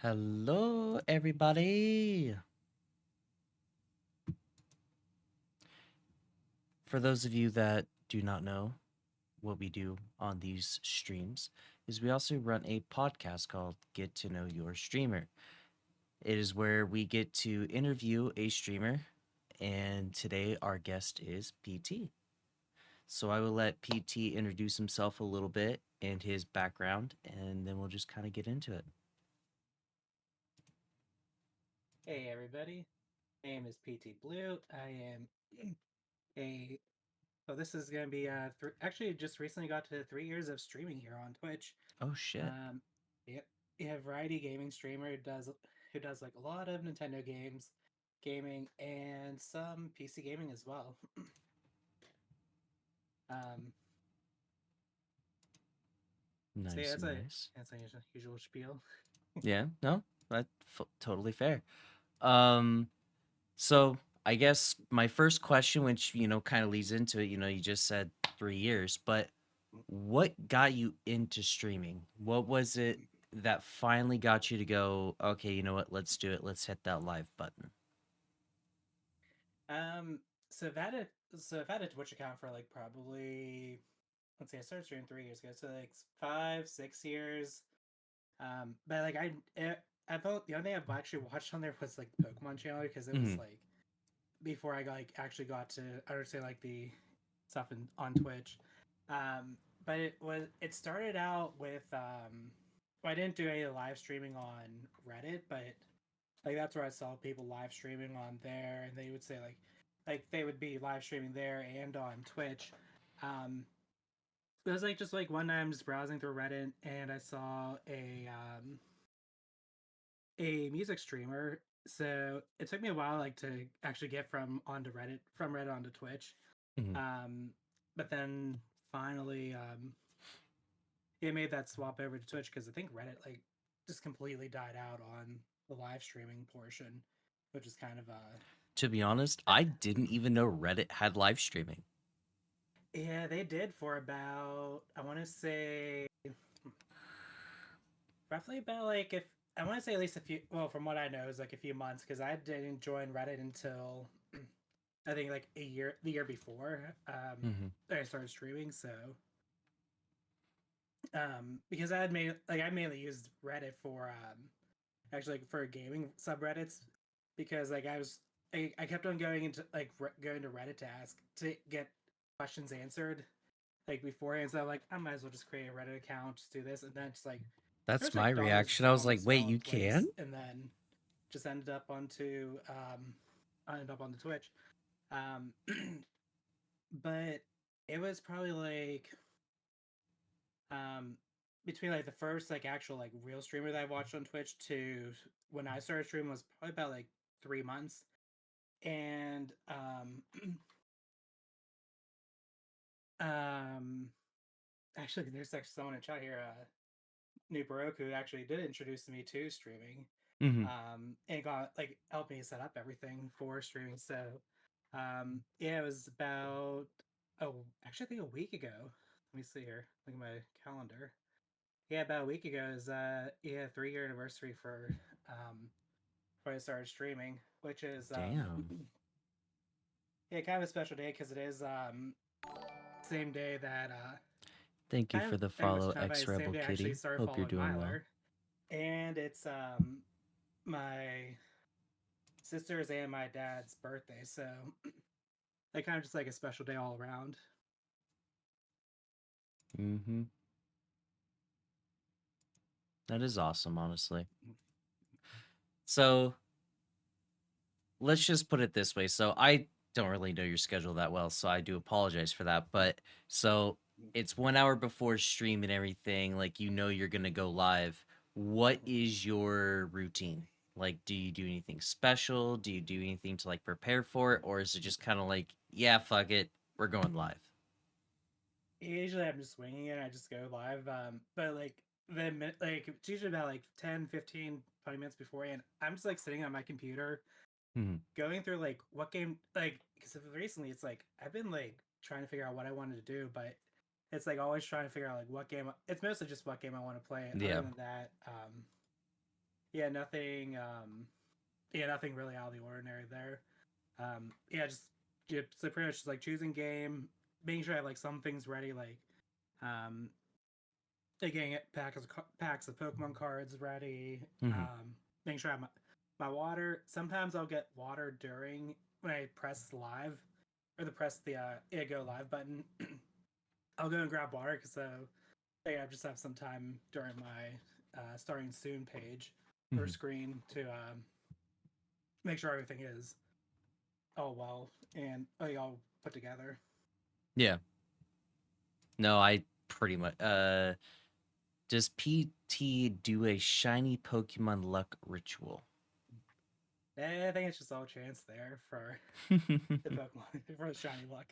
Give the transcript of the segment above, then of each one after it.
Hello, everybody. For those of you that do not know, what we do on these streams is we also run a podcast called Get to Know Your Streamer. It is where we get to interview a streamer, and today our guest is PT. So I will let PT introduce himself a little bit and his background, and then we'll just kind of get into it. Hey everybody, my name is PT Blue. I am a this is gonna be actually just recently got to 3 years of streaming here on Twitch. Oh, shit. Um, yep, a variety gaming streamer who does like a lot of Nintendo games, gaming, and some PC gaming as well. um, so yeah, Nice, that's a nice. that's a usual spiel. Yeah, no, that's totally fair. Um, So I guess my first question, which kind of leads into it, you just said 3 years, but what got you into streaming? What was it that finally got you to go, okay, you know what, let's do it. Let's hit that live button. Um, so I've had a Twitch account for like probably, let's see, I started streaming 3 years ago, so like 5, 6 years. But like I felt the only thing I've actually watched on there was like the Pokemon channel because it was Hmm. like before actually got to understand like the stuff on Twitch. Um, but it started out with well, I didn't do any live streaming on Reddit, but like that's where I saw people live streaming on there, and they would say like they would be live streaming there and on Twitch. Um, it was like just like one night I'm just browsing through Reddit and I saw a music streamer. So it took me a while like to actually get from Reddit onto Twitch. Hmm. Um, but then finally it made that swap over to Twitch because I think Reddit like just completely died out on the live streaming portion, which is kind of To be honest, uh I didn't even know Reddit had live streaming. yeah, they did for about I want to say roughly about like if I want to say at least a few. Well, from what I know, is like a few months because I didn't join Reddit until I think like the year before Hmm. I started streaming. So because I mainly used Reddit for actually like for gaming subreddits because like I kept on going into going to Reddit to ask to get questions answered like beforehand. So I'm like I might as well just create a Reddit account, just do this, and then just like That's first my like thought it was reaction. just I like was like, almost wait, fell in you place, can? and then just ended up on the Twitch. Um, but it was probably like um between like the first like actual like real streamer that I watched on Twitch to when I started streaming was probably about like 3 months. And um actually there's actually someone in chat here, New Baroku, who actually did introduce me to streaming. Hmm. And got like helped me set up everything for streaming. So yeah, it was about actually I think a week ago. Let me see here. Look at my calendar. Yeah, about a week ago is 3 year anniversary for when I started streaming, which is Damn. yeah, kind of a special day because it is same day that Thank you for the it was follow, kind of by X the same Rebel day I actually Kitty. started Hope you're following doing well. Myler. And it's my sister's and my dad's birthday, so like kind of just like a special day all around. Hmm. That is awesome, honestly. So let's just put it this way. So I don't really know your schedule that well, so I do apologize for that. But so it's 1 hour before stream and everything. Like you're gonna go live. What is your routine? Like, do you do anything special? Do you do anything to like prepare for it, or is it just kind of like, yeah, fuck it, we're going live? Usually I'm just swinging it. I just go live. But like like it's usually about like 10, 15, 20 minutes beforehand. I'm just like sitting on my computer Hmm. going through like what game like because recently it's like I've been like trying to figure out what I wanted to do, but it's like always trying to figure out like what game. It's mostly just what game I want to play. Other Yeah. than that, yeah, nothing. Yeah, nothing really out of the ordinary there. Yeah, just so pretty much just like choosing game, making sure I have like some things ready, um, getting it packs of Pokemon cards ready. Hmm. Making sure I have my water. Sometimes I'll get water during when I press live or press the go live button. I'll go and grab water because I just have some time during my starting soon page or Hmm. screen to make sure everything is all well and all put together. Yeah. No, I pretty much. Does PT do a shiny Pokemon luck ritual? I think it's just all chance there for the Pokemon for the shiny luck.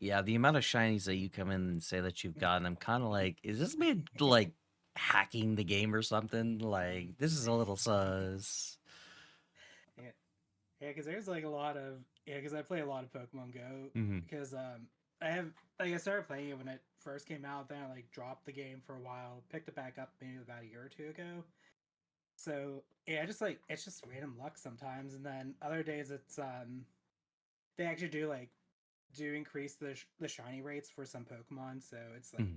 Yeah, the amount of shinies that you come in and say that you've gotten, I'm kind of like, is this me like hacking the game or something? Like, this is a little sus. Yeah, yeah, because there's like a lot of because I play a lot of Pokemon Go Hmm. because I have like I started playing it when it first came out, then I like dropped the game for a while, picked it back up maybe about a year or two ago. So yeah, just like it's just random luck sometimes, and then other days it's they actually do increase the shiny rates for some Pokemon, so it's Hmm.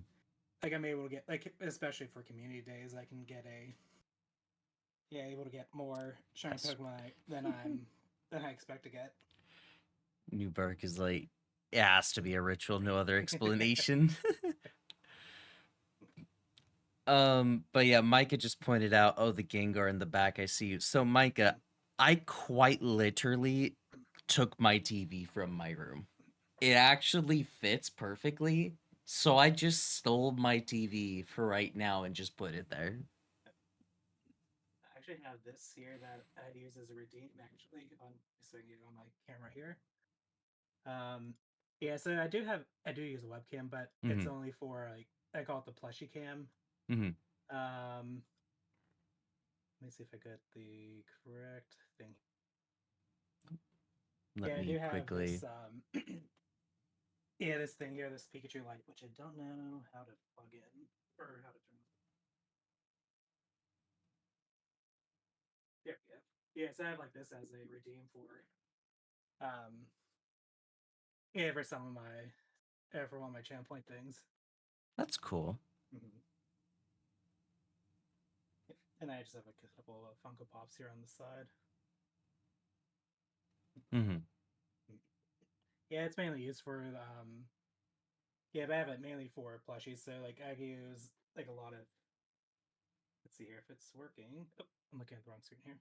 like I'm able to get like especially for community days, I can get able to get more shiny Yes. Pokemon than I expect to get. Newbark is like, it has to be a ritual, no other explanation. But yeah, Micah just pointed out, oh, the Gengar in the back, I see you. So Micah, I quite literally took my TV from my room. It actually fits perfectly. So I just stole my TV for right now and just put it there. I actually have this here that I use as a redeem actually on so I can get it on my camera here. Um, yeah, so I do use a webcam, but it's Hmm. only for like I call it the plushie cam. Hmm. Um, let me see if I got the correct thing. Let Yeah, I me do have quickly. this yeah, this thing here, this Pikachu light, which I don't know how to plug in or how to turn. Yeah, yeah, yeah. So I have like this as a redeem for um yeah for some of my for one of my channel point things. That's cool. Mm-hmm. And I just have a couple of Funko Pops here on the side. Hmm. Yeah, it's mainly used for yeah, but I have it mainly for plushies. So like I use like a lot of let's see here if it's working. Oh, I'm looking at the wrong screen here.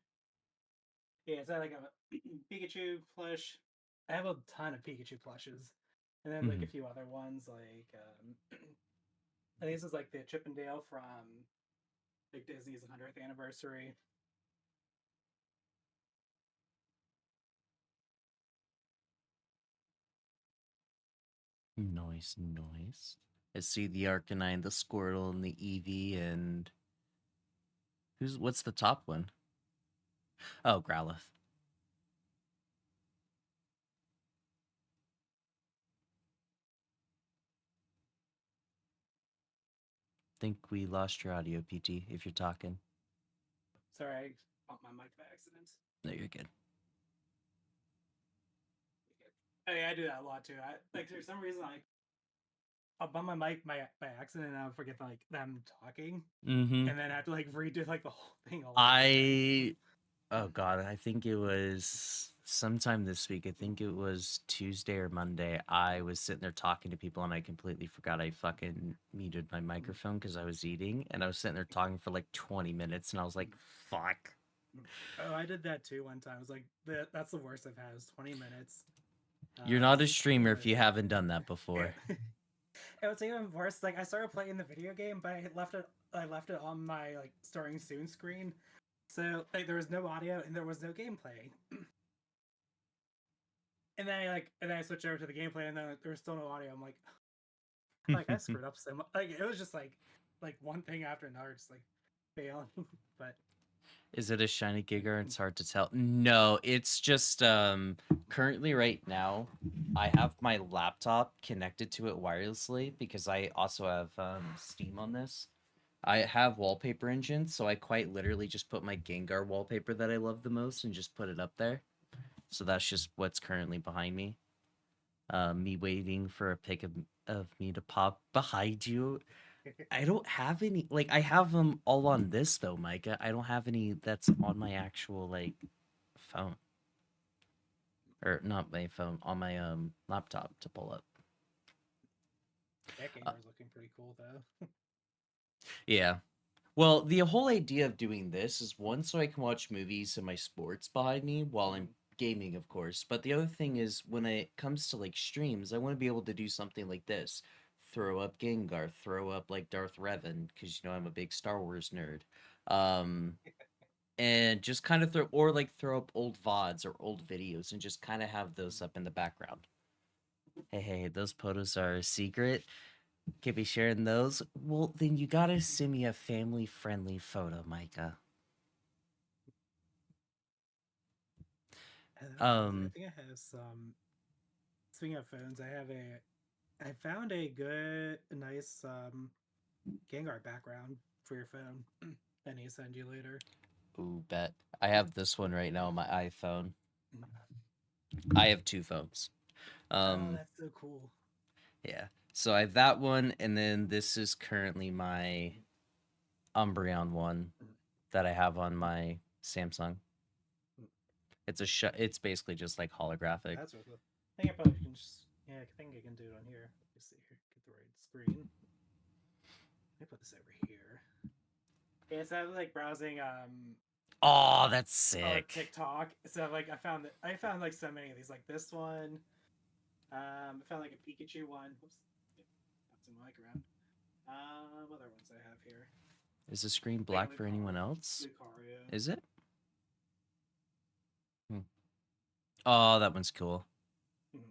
Yeah, so I like a Pikachu plush. I have a ton of Pikachu plushes, and then like a Hmm. few other ones like I think this is like the Chippendale from like Disney's 100th anniversary. Nice, nice. I see the Arcanine, the Squirtle, and the Eevee, and what's the top one? Oh, Growlithe. Think we lost your audio, PT, if you're talking. Sorry, I bumped my mic by accident. No, you're good. I do that a lot too. I like for some reason I'll bump my mic by accident and I'll forget like them talking, Mm-hmm. and then I have to like redo like the whole thing all over again. Oh God, I think it was sometime this week. I think it was Tuesday or Monday. I was sitting there talking to people and I completely forgot I fucking muted my microphone because I was eating and I was sitting there talking for like 20 minutes and I was like, fuck. Oh, I did that too one time. It was like that's the worst I've had. Is 20 minutes. You're not a Just streamer if completely you like haven't done that before. yeah. It was even worse. Like I started playing the video game, but I left it on my like starting soon screen. So like there was no audio and there was no gameplay. And then I switched over to the gameplay and then there was still no audio. I'm like I screwed up so much. Like it was just like one thing after another, just like failing. But Is it a shiny Giga? It's hard to tell. No, it's just currently right now I have my laptop connected to it wirelessly because I also have Steam on this. I have wallpaper engines, so I quite literally just put my Gengar wallpaper that I love the most and just put it up there. So that's just what's currently behind me. Me waiting for a pic of me to pop behind you. I don't have any, like, I have them all on this though, Micah. I don't have any that's on my actual like phone, or not my phone, on my laptop to pull up. That Uh, gamer is looking pretty cool though. yeah. Well, the whole idea of doing this is one, so I can watch movies and my sports behind me while I'm Mhm. gaming, of course. But the other thing is, when it comes to like streams, I want to be able to do something like this: throw up Gengar, throw up like Darth Revan, because you know I'm a big Star Wars nerd. Um, and just kind of throw up old VODs or old videos and just kind of have those up in the background. Hey, those photos are a secret. Can't be sharing those. Well, then you gotta send me a family friendly photo, Micah. I Um, think I have some. Speaking of phones, I found a good, nice Gengar background for your phone. I need to send you later. ooh, bet. I have this one right now on my iPhone. Mm. I have two phones. Oh, Um, that's so cool. yeah. So I have that one, and then this is currently my Umbreon one Mm. that I have on my Samsung. Mm. It's basically just like holographic. That's really cool. I think I probably can just. Yeah, I think I can do it on here. Let me see here. Get the right screen. Let me put this over here. Yeah, so I was like browsing Oh, that's on sick. TikTok. So like I found like so many of these. Like this one. I found like a Pikachu one. Oops. Got some mic around. What other ones I have here? Is the screen Like a black for anyone else? Lucario. Is it? Hmm. Oh, that one's cool. Mhm,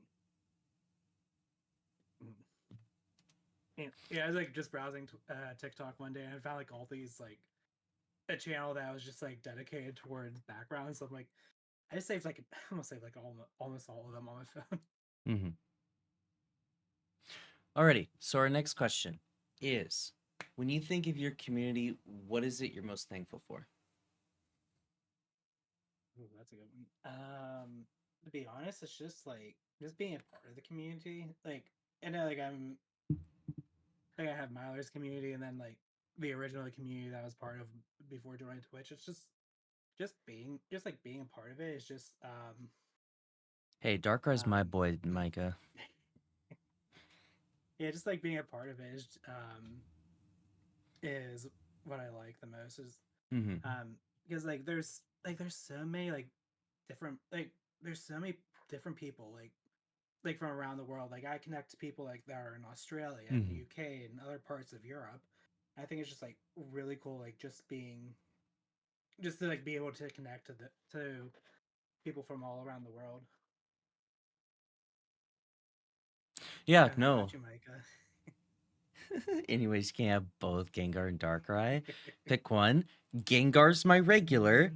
mhm. Yeah, I was like just browsing TikTok one day and I found like all these like a channel that was just like dedicated towards backgrounds. So I'm like, I just saved like I almost saved like almost all of them on my phone. Hmm. Alrighty. So our next question is: when you think of your community, what is it you're most thankful for? Ooh, that's a good one. To be honest, it's just like just being a part of the community. Like, I know like I have Myler's community and then like the original community that I was part of before joining Twitch. It's just being just like being a part of it is just Hey, Darkrai's my um boy, Micah. yeah, just like being a part of it is what I like the most is Hmm. because like there's so many like different like there's so many different people like from around the world. Like I connect to people like that are in Australia and Hmm. UK and other parts of Europe. I think it's just like really cool like just to like be able to connect to people from all around the world. Yeah, Yeah, how no. about you, Micah? Anyways, you can't have both Gengar and Darkrai. Pick one. Gengar's my regular.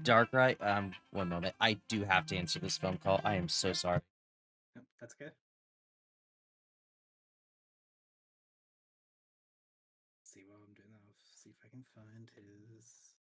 Darkrai. One moment. I do have to answer this phone call. I am so sorry. Yep, that's good. Let's see what I'm doing now. See if I can find his.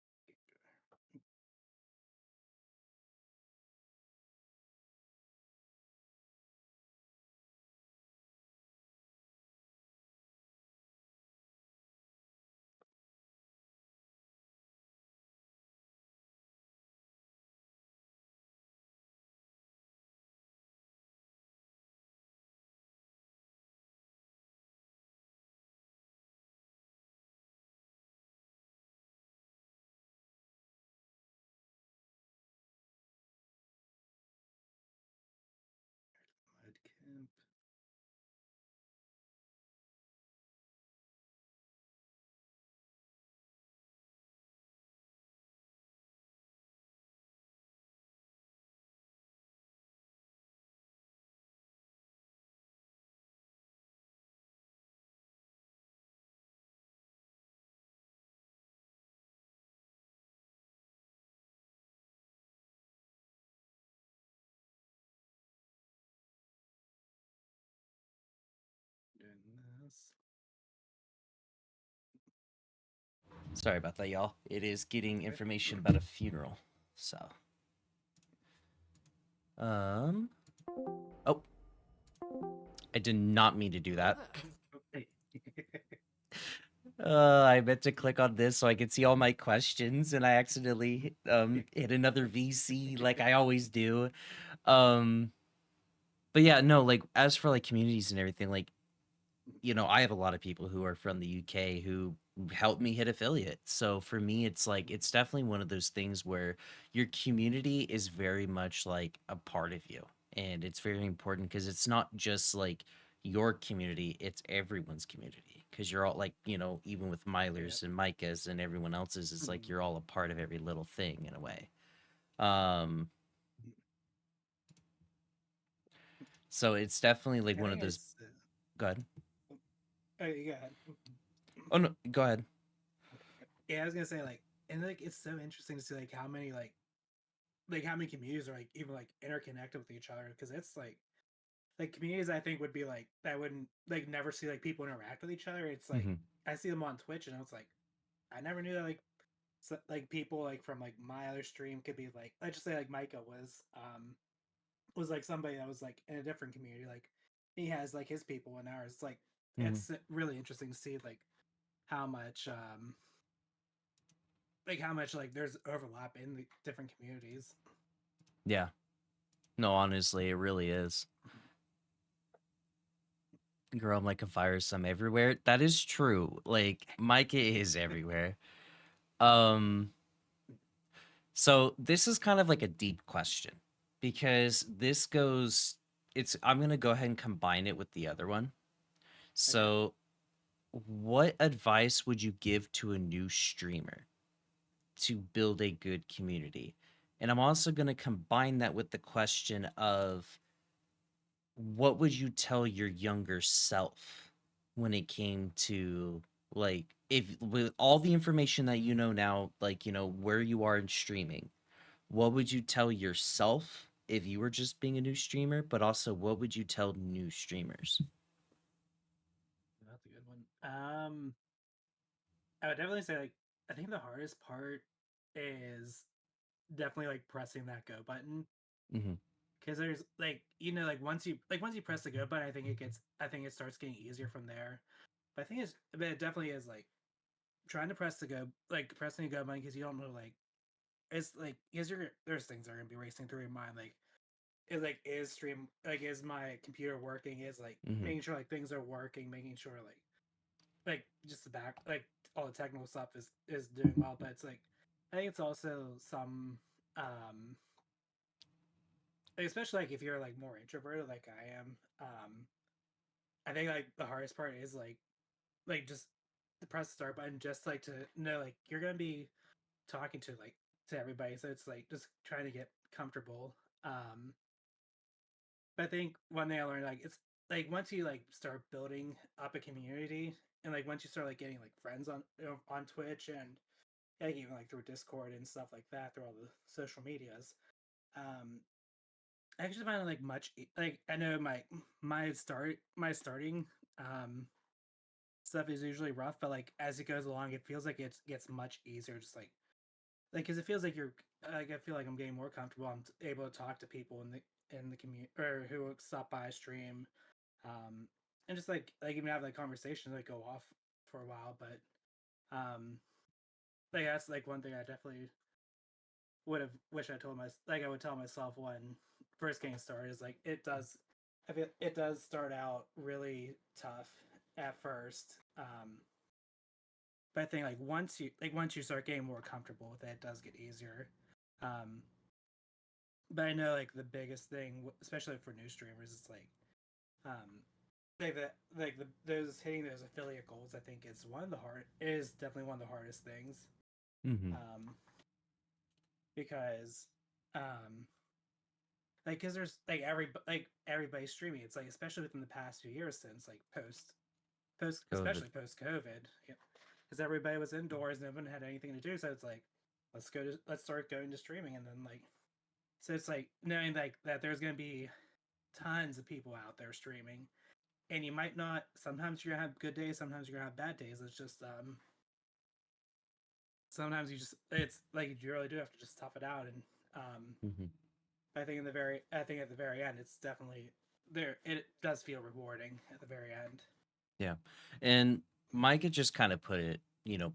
Mudkip. Doing this. Sorry about that, y'all. It is getting information about a funeral. So, um, oh, I did not mean to do that. I meant to click on this so I could see all my questions, and I accidentally hit another VC like I always do. Um, but yeah, no, like as for like communities and everything, like I have a lot of people who are from the UK who helped me hit affiliate. So for me, it's like it's definitely one of those things where your community is very much like a part of you. And it's very important because it's not just like your community, it's everyone's community. Because you're all like, even with Yep. Milers and Micahs and everyone else's, it's like Mhm. you're all a part of every little thing in a way. Um, so it's definitely like I one of think those. it's. Go ahead. Oh, you go ahead. Oh no, go ahead. Yeah, I was gonna say like, and like it's so interesting to see like how many like how many communities are like even like interconnected with each other because it's like communities I think would be like that wouldn't like never see like people interact with each other. It's like Hmm. I see them on Twitch and it's like I never knew that like like people like from like my other stream could be like let's just say like Micah was like somebody that was like in a different community like he has like his people and ours. It's like Hmm. it's really interesting to see how much how much like there's overlap in the different communities. Yeah. No, honestly, it really is. Girl, I'm like a virus. I'm everywhere. That is true. Like Micah is everywhere. Um, so this is kind of like a deep question because this goes. I'm gonna go ahead and combine it with the other one. Okay. So, what advice would you give to a new streamer to build a good community? And I'm also gonna combine that with the question of what would you tell your younger self when it came to like if with all the information that you know now, like where you are in streaming, what would you tell yourself if you were just being a new streamer, but also what would you tell new streamers? That's a good one. I would definitely say like I think the hardest part is definitely like pressing that go button Hmm. because there's like once you press the go button, I think it starts getting easier from there. But it definitely is like trying to press the go like pressing the go button because you don't know like it's like is your there's things that are gonna be racing through your mind is stream like is my computer working is like Hmm. making sure like things are working making sure like just the back like all the technical stuff is doing well but it's like I think it's also some um especially like if you're like more introverted like I am I think like the hardest part is like just to press the start button just like to know like you're gonna be talking to everybody so it's like just trying to get comfortable but I think one thing I learned like it's like once you like start building up a community and like once you start like getting like friends on on Twitch and like even like through Discord and stuff like that through all the social medias. Um, I actually find it like like I know my starting stuff is usually rough, but like as it goes along, it feels like it gets much easier. Just like because it feels like you're like I feel like I'm getting more comfortable. I'm able to talk to people in the community or who stop by stream, um, and just like even have like conversations that go off for a while. But um, like that's like one thing I definitely would have wished I told my like I would tell myself when first getting started is like it does I feel it does start out really tough at first. But I think like once you start getting more comfortable with it, it does get easier. Um, but I know like the biggest thing, especially for new streamers, is like like those hitting those affiliate goals. I think is definitely one of the hardest things. Hmm. Um, because um like because there's like everybody's streaming it's like especially within the past few years since like post COVID. especially post covid because everybody was indoors no one had anything to do so it's like let's start going to streaming and then like so it's like knowing like that there's going to be tons of people out there streaming and you might not sometimes you're gonna have good days sometimes you're gonna have bad days it's just sometimes it's like you really do have to just tough it out. And Hmm. I think at the very end, it's definitely there. It does feel rewarding at the very end. Yeah. And Micah just kind of put it,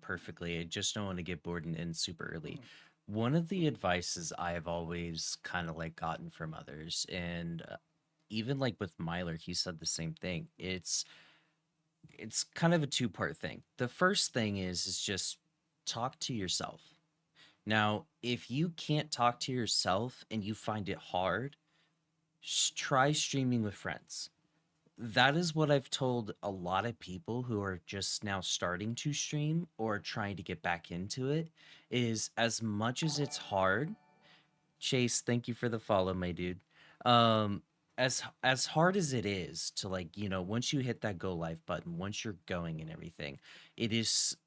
perfectly. I just don't want to get bored and end super early. Mhm. One of the advices I've always kind of like gotten from others, and even like with Myler, he said the same thing. It's kind of a two-part thing. The first thing is just talk to yourself. Now, if you can't talk to yourself and you find it hard, try streaming with friends. That is what I've told a lot of people who are just now starting to stream or trying to get back into it, is as much as it's hard. Chase, thank you for the follow, my dude. Um, as hard as it is to, like, once you hit that go live button, once you're going and everything, it is,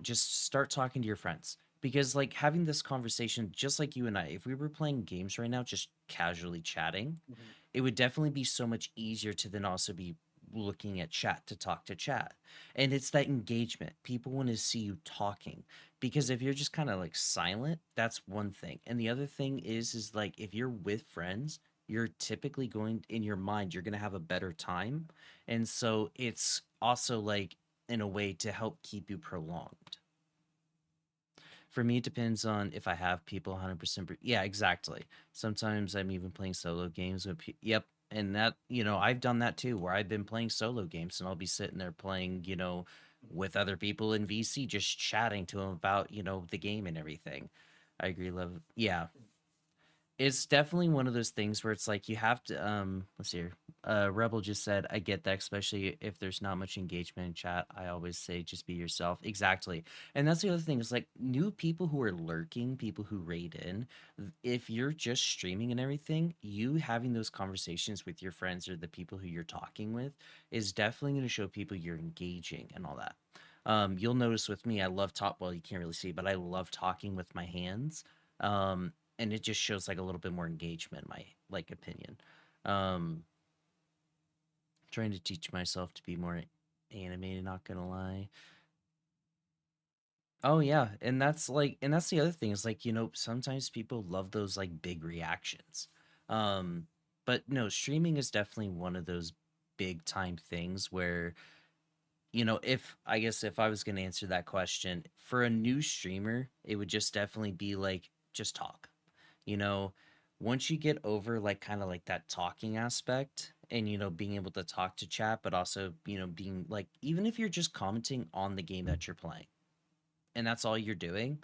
just start talking to your friends. Because like having this conversation, just like you and I, if we were playing games right now, just casually chatting, Mhm. it would definitely be so much easier to then also be looking at chat to talk to chat. And it's that engagement. People want to see you talking, because if you're just kind of like silent, that's one thing. And the other thing is like if you're with friends, you're typically going in your mind, you're going to have a better time. And so it's also like in a way to help keep you prolonged. For me, it depends on if I have people 100%. Yeah, exactly. Sometimes I'm even playing solo games with yep. And that, I've done that too, where I've been playing solo games and I'll be sitting there playing, with other people in VC, just chatting to them about, the game and everything. I agree, love. Yeah, it's definitely one of those things where it's like you have to let's see here. Rebel just said, I get that, especially if there's not much engagement in chat. I always say just be yourself. Exactly. And that's the other thing is like new people who are lurking, people who raid in, if you're just streaming and everything, you having those conversations with your friends or the people who you're talking with is definitely going to show people you're engaging and all that. You'll notice with me, I love talk. Well, you can't really see, but I love talking with my hands. Um, and it just shows like a little bit more engagement in my like opinion. um Trying to teach myself to be more animated, not gonna lie. Oh yeah, and that's the other thing is like, sometimes people love those like big reactions. um but no, streaming is definitely one of those big time things where, if I guess if I was going to answer that question for a new streamer, it would just definitely be like just talk. you know Once you get over like kind of like that talking aspect and being able to talk to chat, but also being like, even if you're just commenting on the game that you're playing and that's all you're doing,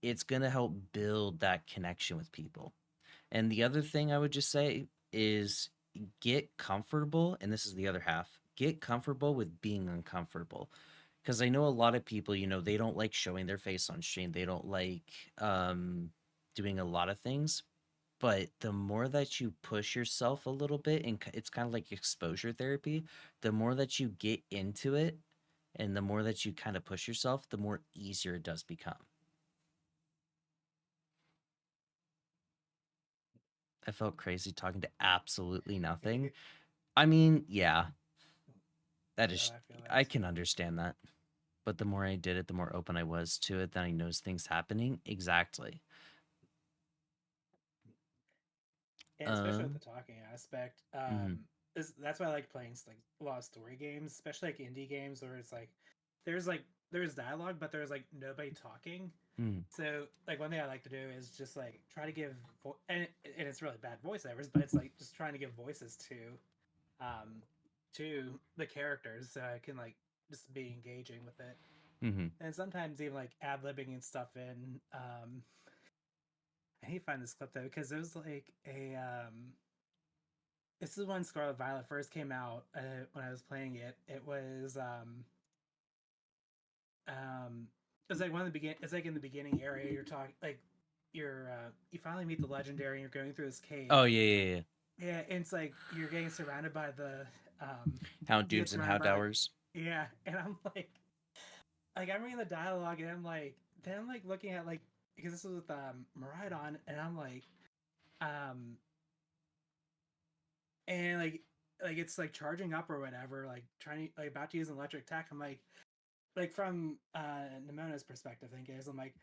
it's going to help build that connection with people. And the other thing I would just say is get comfortable, and this is the other half, get comfortable with being uncomfortable. Because I know a lot of people, they don't like showing their face on stream. They don't like doing a lot of things. But the more that you push yourself a little bit, and it's kind of like exposure therapy, the more that you get into it and the more that you kind of push yourself, the more easier it does become. I felt crazy talking to absolutely nothing. I mean, yeah, that is, I feel that I too. can understand that. But the more I did it, the more open I was to it, then I noticed things happening. Exactly. And especially with Um, the talking aspect, mhm, that's why I like playing like a lot of story games, especially like indie games where it's like there's dialogue, but there's like nobody talking. mhm, So like one thing I like to do is just like try to give and it's really bad voiceovers, but it's like just trying to give voices um to the characters so I can like just be engaging with it. mhm. And sometimes even like ad libbing and stuff in. I need to find this clip though because it was like a this is when Scarlet Violet first came out. When I was playing it, um it was like one of the begin. It's like in the beginning area. You're talking like you finally meet the legendary and you're going through this cave. Oh yeah, yeah, yeah. Yeah, and it's like you're getting surrounded by the Hound you get dudes and surrounded hound by like dowers. yeah, and I'm like I'm reading the dialogue and I'm like looking at like because this was with Maridon and I'm um and like it's like charging up or whatever, like trying to like about to use an electric attack. I'm like, like from Nimona's perspective, I think is I'm like,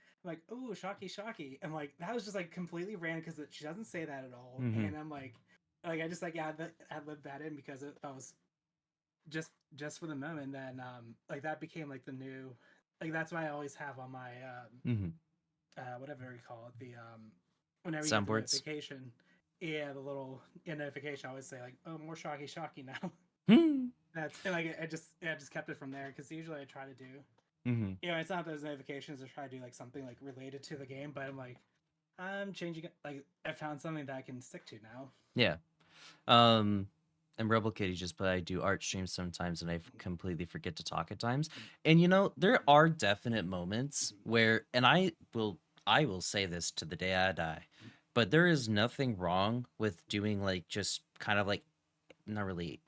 oh, Shocky, Shocky. I'm like, that was just like completely random because she doesn't say that at all, Mm-hmm. and I'm like I just like ad libbed that in because that was just for the moment. Then like that became like the new, like that's why I always have on my Mm-hmm. whatever you call it, the whenever you get the Soundboards. notification, yeah, the little notification, I always say like, oh, more Shocky, Shocky now. Mm-hmm. That's and like I just kept it from there because usually I try to do, you know, it's not those notifications. I try to do like something like related to the game, but I'm like, I'm changing it. Like I found something that I can stick to now. Yeah. Um, and Rebel Kitty just put I do art streams sometimes and completely forget to talk at times. And there are definite moments where, and I will say this to the day I die, but there is nothing wrong with doing like just kind of like not really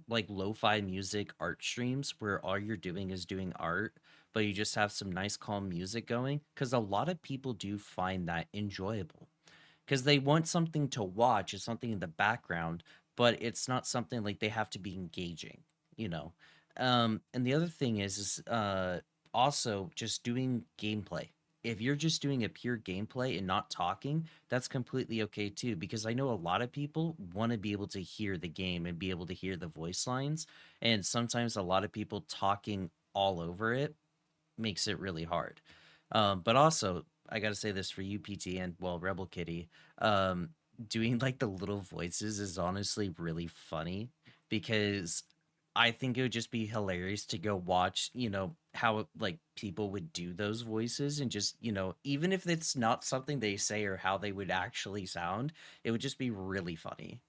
like lo-fi music art streams where all you're doing is doing art, but you just have some nice calm music going, because a lot of people do find that enjoyable because they want something to watch, it's something in the background, but it's not something like they have to be engaging, you know. And the other thing is also just doing gameplay. If you're just doing a pure gameplay and not talking, that's completely okay too, because I know a lot of people want to be able to hear the game and be able to hear the voice lines, and sometimes a lot of people talking all over it makes it really hard. But also, I gotta say this for you, PT, and well, Rebel Kitty, um, doing like the little voices is honestly really funny, because I think it would just be hilarious to go watch, how like people would do those voices, and just, even if it's not something they say or how they would actually sound, it would just be really funny.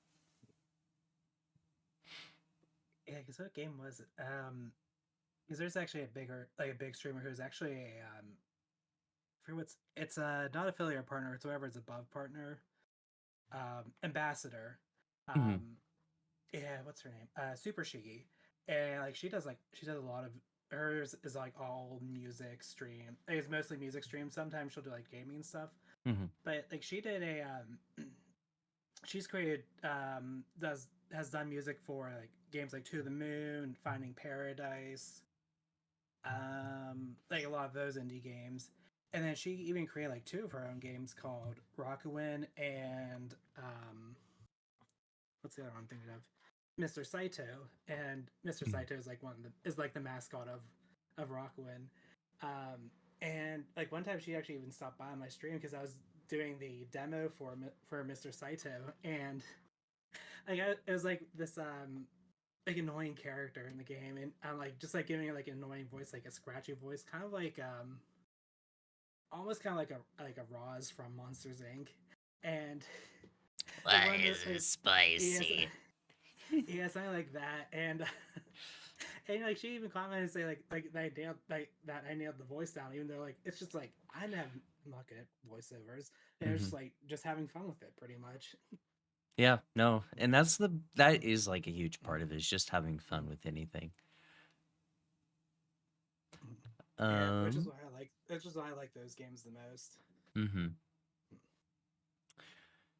Yeah, because what game was it? Because there's actually a big streamer who's actually a for what's it's not affiliate partner, it's whoever is above partner, ambassador. Hmm. Um, yeah, what's her name? Super Shigi, and like she does a lot of hers is like all music stream. It's mostly music stream. Sometimes she'll do like gaming stuff, Hmm. but like she did a she's created does has done music for like games like To the Moon, Finding Paradise, like a lot of those indie games. And then she even created like two of her own games called Rokuin and what's the other one I'm thinking of? Mr. Saito. And Mr. Hmm. Saito is like is like the mascot of Rokuin. And like one time she actually even stopped by on my stream because I was doing the demo for Mr. Saito, and like it was like this like annoying character in the game, and I'm like just like giving it like an annoying voice, like a scratchy voice, kind of like almost kind of like a Roz from Monsters Inc. And like Why one of is the it yes, spicy? yeah, something like that, and and like she even commented and say like that I nailed the voice down, even though like it's just like I'm not good at voiceovers, and it's Hmm. just like just having fun with it, pretty much. Yeah, no, and that is like a huge part of it, is just having fun with anything. Yeah, which is Um, why I like which is why I like those games the most. mhm.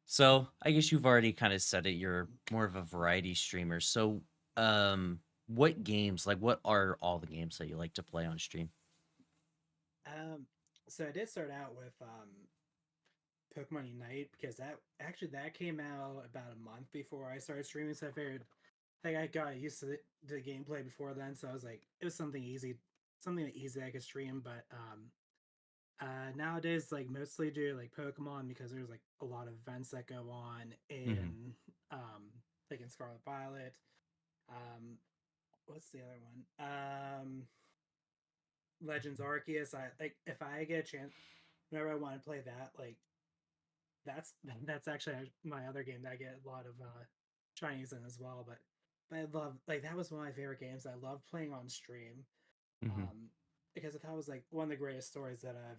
So I guess you've already kind of said it. You're more of a variety streamer. So, what games, like, what are all the games that you like to play on stream? Um, so I did start out with Pokemon Unite because that came out about a month before I started streaming. So I figured like I got used to the gameplay before then, so I was like it was something easy I could stream. But nowadays like mostly do like Pokemon because there's like a lot of events that go on Hmm. um like in Scarlet Violet. Um, what's the other one? Legends Arceus. I like if I get a chance whenever I want to play that, like that's that's actually my other game that I get a lot of Chinese in as well. But I love like that was one of my favorite games. I love playing on stream Hmm. um, because I thought it was like one of the greatest stories that I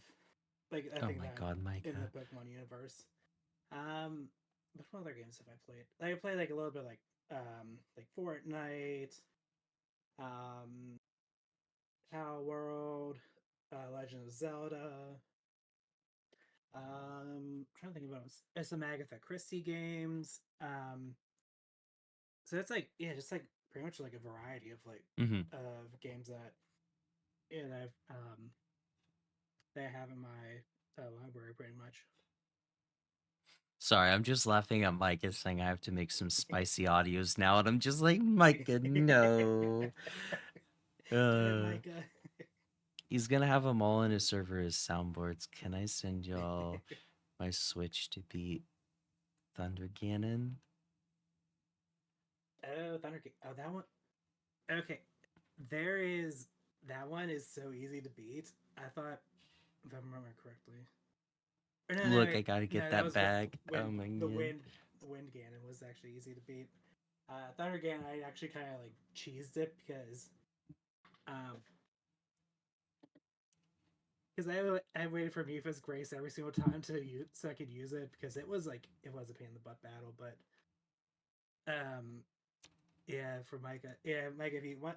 Oh think my that God, in the Micah. Pokemon universe. Um, but what other games have I played? Like I played like a little bit like Fortnite, um, Power World, Legend of Zelda. Trying to think about some Agatha Christie games. So it's like yeah, just like pretty much like a variety of Hmm. games that and that I have in my library pretty much. Sorry, I'm just laughing at Micah saying I have to make some spicy audios now, and I'm just like, Micah, no. Damn it, Uh, Micah. he's gonna have them all in his server as soundboards. Can I send y'all my Switch to beat Thunder Ganon? Oh, Thunder King. Oh, that one. Okay, there is that one is so easy to beat. I thought, if I remember correctly, or no, no, Look, I wait, gotta no, get that that was bag. Oh wind. my The god. wind, the wind Ganon was actually easy to beat. Thunder Ganon, I actually kind of like cheesed it um, I waited for Mifa's Grace every single time to use so I could use it because it was a pain in the butt battle, but um yeah, for Micah. Yeah, Micah, if you want,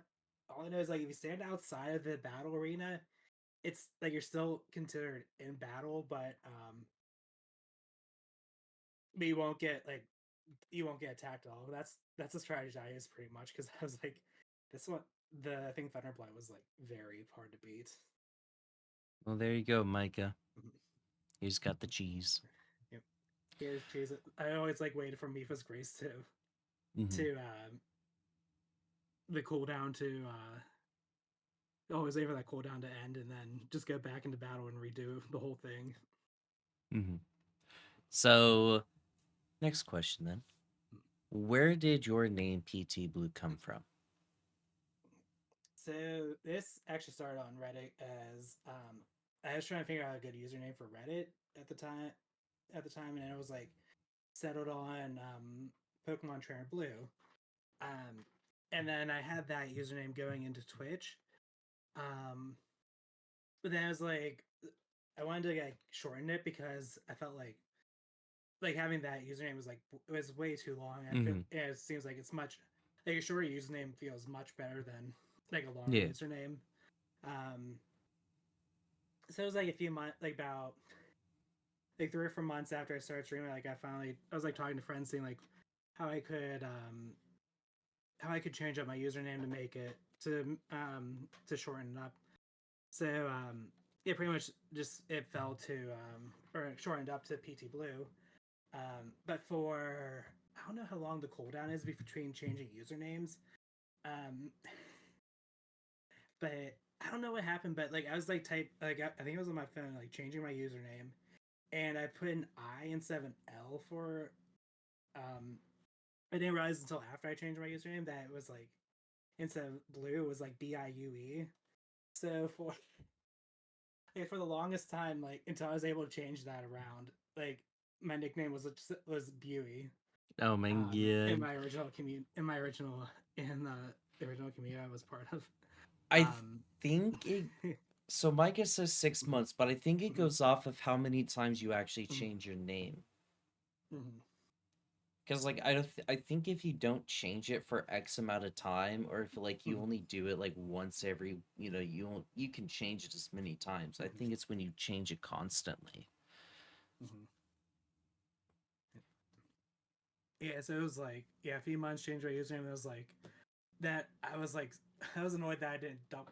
all I know is like if you stand outside of the battle arena, it's like you're still considered in battle, but you won't get attacked at all. That's the strategy I use pretty much because I was like, this one I think Thunderblight was like very hard to beat. Well, there you go, Micah. Mhm. He's got the cheese. Yep. Here's cheese. I always like waited for Mifa's Grace Hmm. to the cooldown to always wait for that cooldown to end and then just go back into battle and redo the whole thing. Hmm. So, next question then. Where did your name PT Blue come from? So this actually started on Reddit as I was trying to figure out a good username for Reddit at the time and it was like settled on Pokemon Trainer Blue. Um and then I had that username going into Twitch. Um but then I was like I wanted to like shorten it because I felt like having that username was like it was way too long. I feel Hmm. it seems like it's much like a shorter username feels much better than like a longer Yeah. username. Um so it was like a few months, like about like 3 or 4 months after I started streaming, like I was like talking to friends, seeing like how I could um how I could change up my username to make it to shorten it up. So yeah, pretty much just it fell to or shortened up to PT Blue. But for I don't know how long the cooldown is between changing usernames. Um, but I don't know what happened. But like I was like I think I was on my phone like changing my username, and I put an I instead of an L for um. I didn't realize until after I changed my username that it was like instead of blue it was like BIUE. So for the longest time, like until I was able to change that around, like my nickname was Buey. Oh my In god. my original community, in the original community I was part of. I Um, think it. So Micah says 6 months, but I think it goes off of how many times you actually change your name. Because like I think if you don't change it for X amount of time, or if like you only do it like once every, you can change it as many times. I think it's when you change it constantly. yeah, so it was like a few months changed my username. It was like that. I was like I was annoyed that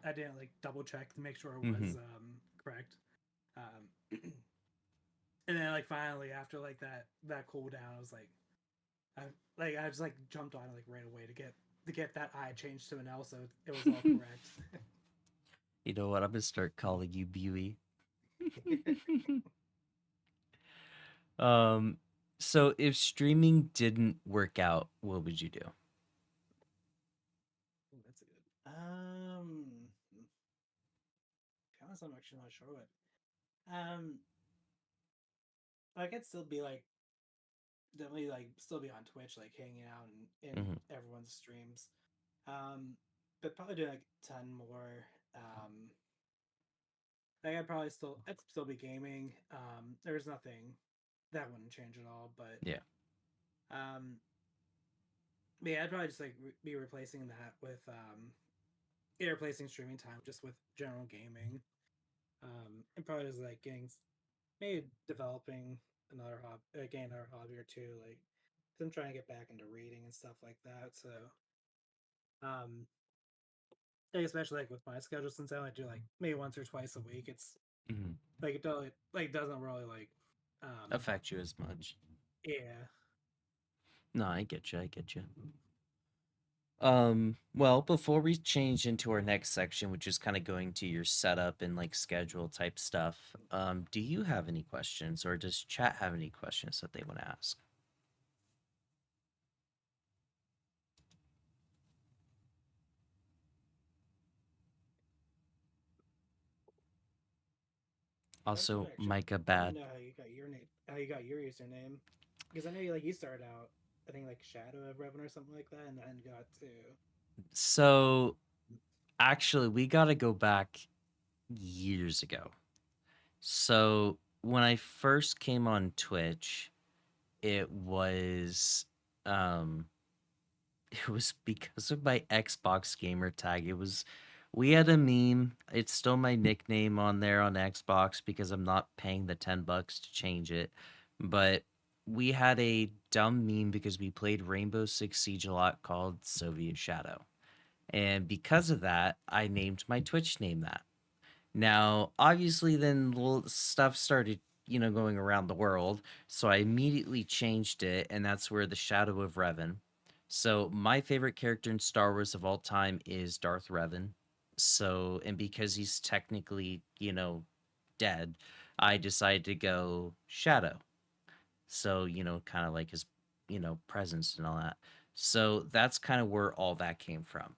I didn't like double check to make sure it Mm-hmm. was correct. Um, and then like finally after like that cooldown, I was like I just like jumped on it like right away to get that I changed to an L, so it was all correct. You know what? I'm gonna start calling you Buey. um, so if streaming didn't work out, what would you do? Ooh, that's a good. To be honest, I'm actually not sure what. Um, I could still be like definitely like still be on Twitch, like hanging out in Mm-hmm. everyone's streams. Um, but probably do like a ton more. Like I'd still be gaming. There's nothing that wouldn't change at all. Yeah. Um, but yeah, I'd probably just like be replacing that with replacing streaming time just with general gaming. And probably just like maybe developing getting another hobby or two. Like, i I'm trying to get back into reading and stuff like that. So, um, like, especially like with my schedule, since I only do like maybe once or twice a week, it's Mhm. like it don't like doesn't really like Affect you as much. yeah. No, I get you. I get you. Well, before we change into our next section, which is kind of going to your setup and like schedule type stuff, do you have any questions or does chat have any questions that they want to ask? I do Also, actually Micah want to Bad. know how you got your name, how you got your username, because I know you like you started out, I think like Shadow of Revan or something like that, and then got to. So, actually, we got to go back years ago. So, when I first came on Twitch, it was um it was because of my Xbox gamer tag. It was we had a meme. It's still my nickname on there on Xbox because I'm not paying the $10 to change it. But we had a dumb meme because we played Rainbow Six Siege a lot called Soviet Shadow. And because of that, I named my Twitch name that. Now, obviously, then little stuff started, going around the world. So I immediately changed it, and that's where the Shadow of Revan. So my favorite character in Star Wars of all time is Darth Revan. So, and because he's technically, dead, I decided to go Shadow. So, kind of like his, presence and all that. So that's kind of where all that came from.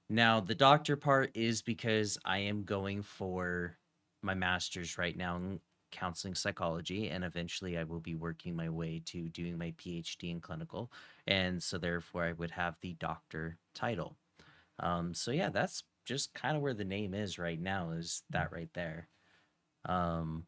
Now, the doctor part is because I am going for my master's right now in counseling psychology, and eventually I will be working my way to doing my PhD in clinical. And so, therefore, I would have the doctor title. So, yeah, that's just kind of where the name is right now, is that right there. Um,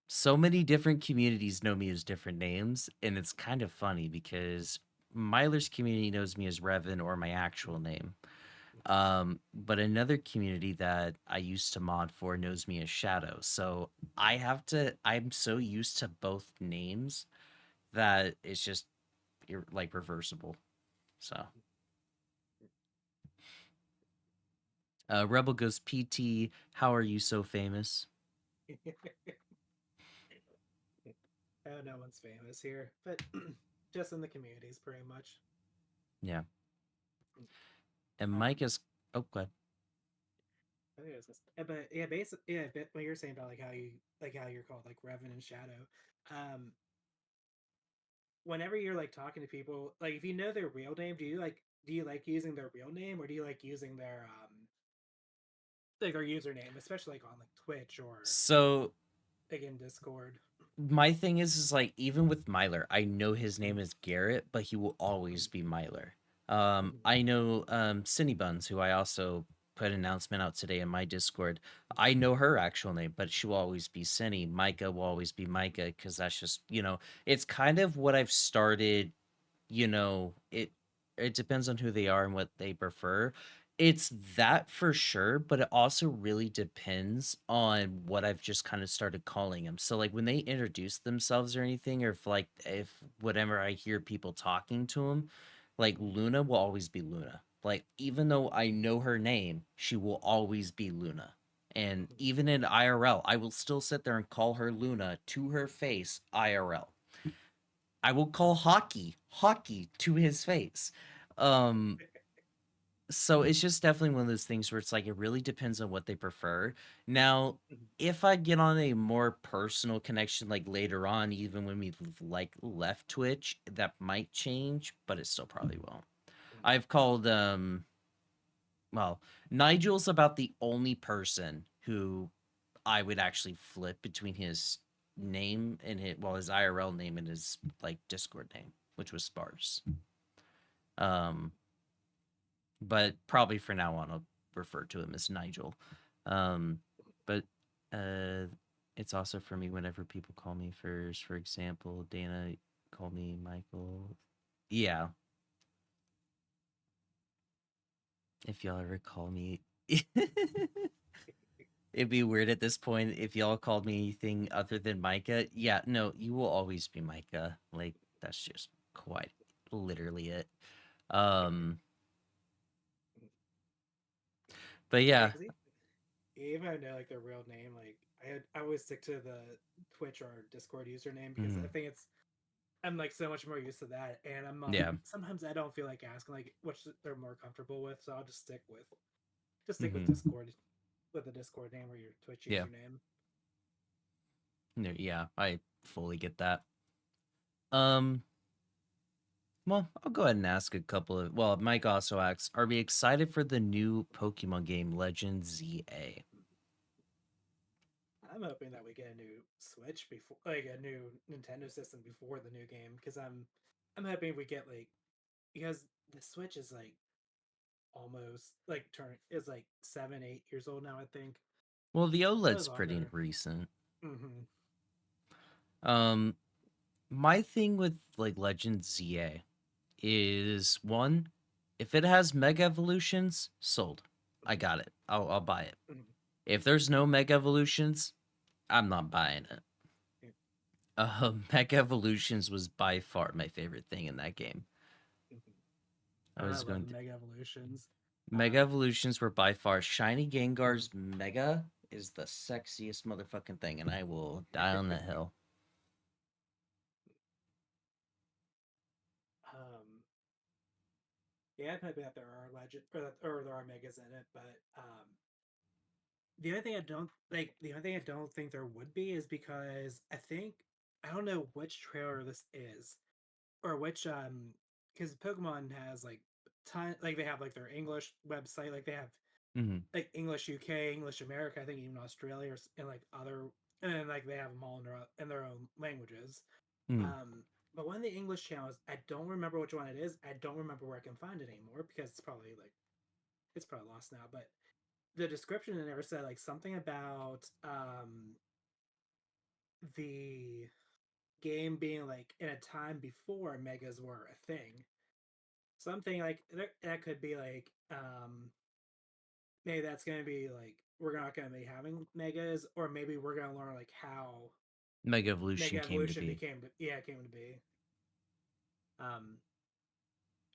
so many different communities know me as different names, and it's kind of funny because Myler's community knows me as Revan or my actual name. But another community that I used to mod for knows me as Shadow. So I'm so used to both names that it's just like reversible. So, Rebel goes PT, how are you so famous? Oh, no one's famous here, but just in the communities, pretty much. Yeah. And Mike Um, is, oh, good. I think it was but yeah, basically, yeah. But when you're saying about like how you're called like Revan and Shadow, um, whenever you're like talking to people, like if you know their real name, do you like using their real name or do you like using their like their username, especially like on like Twitch or So like in Discord? my thing is like even with Myler, I know his name is Garrett, but he will always be Myler. I know Cindy Buns, who I also put an announcement out today in my Discord. I know her actual name, but she will always be Cindy. Micah will always be Micah because that's just it's kind of what I've started. It depends on who they are and what they prefer. It's that for sure, but it also really depends on what I've just kind of started calling them. So like when they introduce themselves or anything, or if whatever I hear people talking to them, like Luna will always be Luna. Like even though I know her name, she will always be Luna. And even in IRL, I will still sit there and call her Luna to her face IRL. I will call hockey to his face. Um, so it's just definitely one of those things where it's like it really depends on what they prefer. Now, if I get on a more personal connection like later on, even when we like left Twitch, that might change, but it still probably won't. I've called well, Nigel's about the only person who I would actually flip between his name and his IRL name and his like Discord name, which was Sparse. Um, but probably for now on, I'll refer to him as Nigel. But uh, it's also for me whenever people call me first. For example, Dana called me Michael. Yeah, if y'all ever call me. It'd be weird at this point if y'all called me anything other than Micah. Yeah, no, you will always be Micah. Like that's just quite literally it. Um But Yeah, yeah, because even if I know like their real name, like I always stick to the Twitch or Discord username because I mhm, think I'm like so much more used to that, and yeah, sometimes I don't feel like asking like which they're more comfortable with, so I'll just stick with mhm, Discord with the Discord name or your Twitch yeah, username. no, yeah. I fully get that. Um, well, I'll go ahead and ask a couple of. Well, Mike also asks, "Are we excited for the new Pokemon game, Legend ZA?" I'm hoping that we get a new Switch before, like a new Nintendo system before the new game, because I'm hoping we get like because the Switch is like almost like turn is like 7, 8 years old now. I think Well, the probably OLED's pretty longer. recent. Hmm. Um, my thing with like Legend ZA is one, if it has Mega Evolutions, sold. I got it. I'll buy it. Hmm. If there's no Mega Evolutions, I'm not buying it. Mega Evolutions was by far my favorite thing in that game. I I was love going the to Mega Evolutions. Mega Um, Evolutions were by far Shiny mhm. Gengar's Mega is the sexiest motherfucking thing, and I will die on that hill. um, yeah, I'm hoping that there are legend or there are megas in it, but the only thing I don't think there would be is because I don't know which trailer this is or which because Pokemon has like like they have like their English website, like they have Hmm. like English UK, English America, I think even Australia and like other, and then like they have them all in their own languages. Hmm. Um, but one of the English channels, I don't remember which one it is. I don't remember where I can find it anymore because it's probably lost now. But the description it never said like something about the game being like in a time before megas were a thing. Something like that could be like maybe that's gonna be like we're not gonna be having megas, or maybe we're gonna learn like how Mega Evolution Mega came to Evolution be. came to be. Um,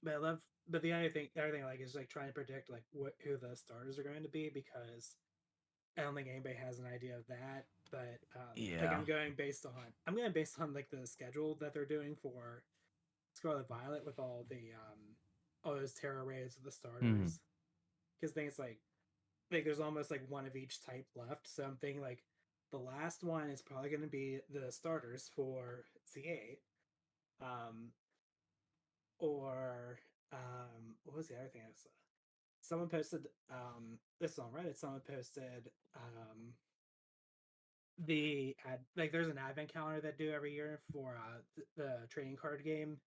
but I love, but the other thing I like is like trying to predict like who the starters are going to be because I don't think anybody has an idea of that. But like Yeah. I'm going based on like the schedule that they're doing for Scarlet Violet with all those Terra rays of the Hmm. starters, because I think it's like there's almost like one of each type left. So I'm thinking like the last one is probably going to be the starters for CA. Um, or what was the other thing I saw? Someone posted this on Reddit. Someone posted like there's an advent calendar that do every year for the trading card game,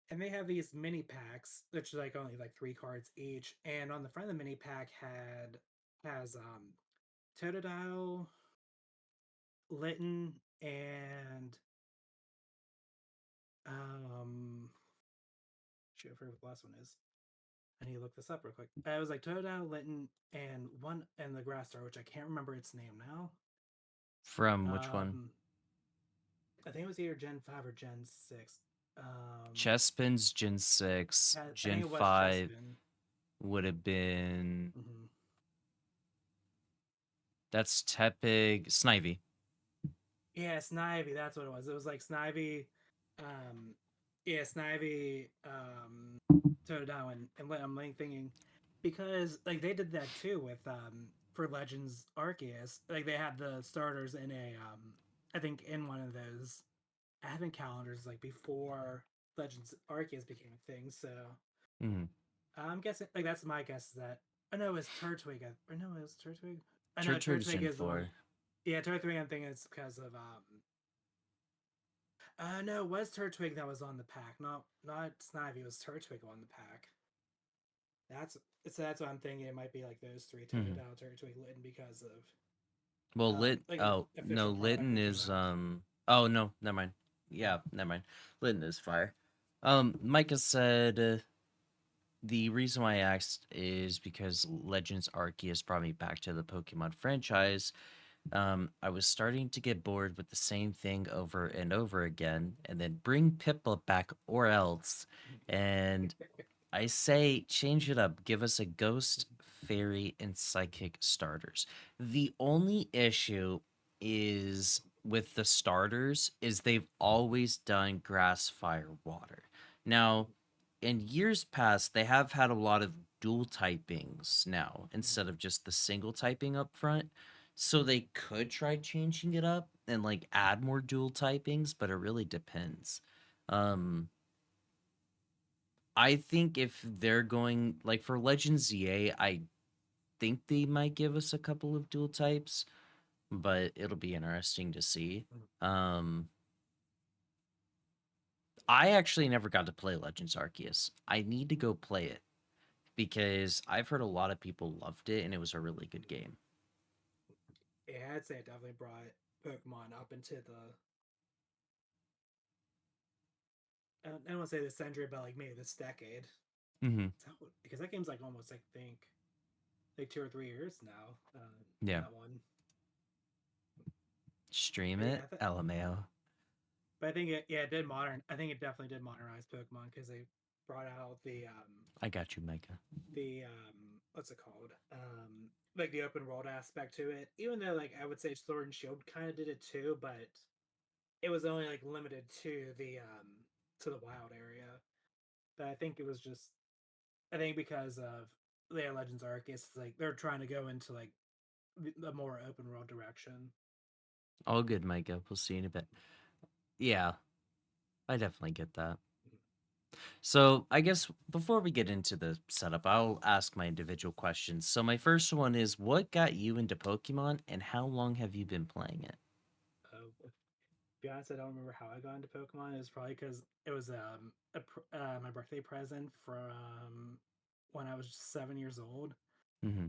and they have these mini packs, which is like only like 3 cards each. And on the front of the mini pack has Totodile, Litten, and um, shoot, I forget what the last one is. I need to look this up real quick. It was like Totodile, Litten, and one and the Grass Star, which I can't remember its name now. From which one? Um, I think it was either Gen 5 or Gen 6. Um, Chespin's Gen 6. I think Gen it was 5 Chespin. would have been. Hmm. That's Tepig. Snivy. Yeah, Snivy. That's what it was. It was like Snivy. Um, yeah, Snivy. Totodile and I'm like thinking because like they did that too with for Legends Arceus. Like they had the starters in a I think in one of those advent calendars like before Legends Arceus became a thing. So Hmm. I'm guessing like that's my guess is that I know it's Turtwig. Or no, it was Turtwig. I know Turtwig's Turtwig Gen is the one. 4. Yeah, Turtwig. I'm thinking it's because of no, it was Turtwig that was on the pack, not Snivy. It was Turtwig on the pack. That's that's what I'm thinking. It might be like those three Hmm. Totodile, Turtwig, Litten because of Well, like the Oh no, official product Litten that came is out. Oh no, never mind. Yeah, never mind. Litten is fire. Micah said the reason why I asked is because Legends Arceus brought me back to the Pokemon franchise. I was starting to get bored with the same thing over and over again, and then bring Piplup back or else. And I say change it up. Give us a ghost fairy, and psychic starters. The only issue is with the starters is they've always done grass, fire, water. Now, in years past, they have had a lot of dual typings now instead of just the single typing up front. So they could try changing it up and like add more dual typings, but it really depends. Um, I think if they're going like for Legends ZA, I think they might give us a couple of dual types, but it'll be interesting to see. Um, I actually never got to play Legends Arceus. I need to go play it because I've heard a lot of people loved it and it was a really good game. Yeah, I'd say it definitely brought Pokemon up into the I don't want to say this century, but like maybe this decade. Mm-hmm. Because that game's like almost I think like 2 or 3 years now. Yeah. That one. Stream But it, yeah, LMAO. but I think it did modern. I think it definitely did modernize Pokemon because they brought out I got you, Micah. what's it called like the open world aspect to it. Even though like I would say Sword and Shield kind of did it too, but it was only like limited to the wild area. But I think it was just I think because of the Legends Arceus, like they're trying to go into like the more open world direction. All good, Micah. We'll see you in a bit. Yeah, I definitely get that. So, I guess before we get into the setup, I'll ask my individual questions. So, my first one is what got you into Pokemon and how long have you been playing it? To be honest, I don't remember how I got into Pokemon. It was probably because it was my birthday present from when I was 7 years old. Mm-hmm.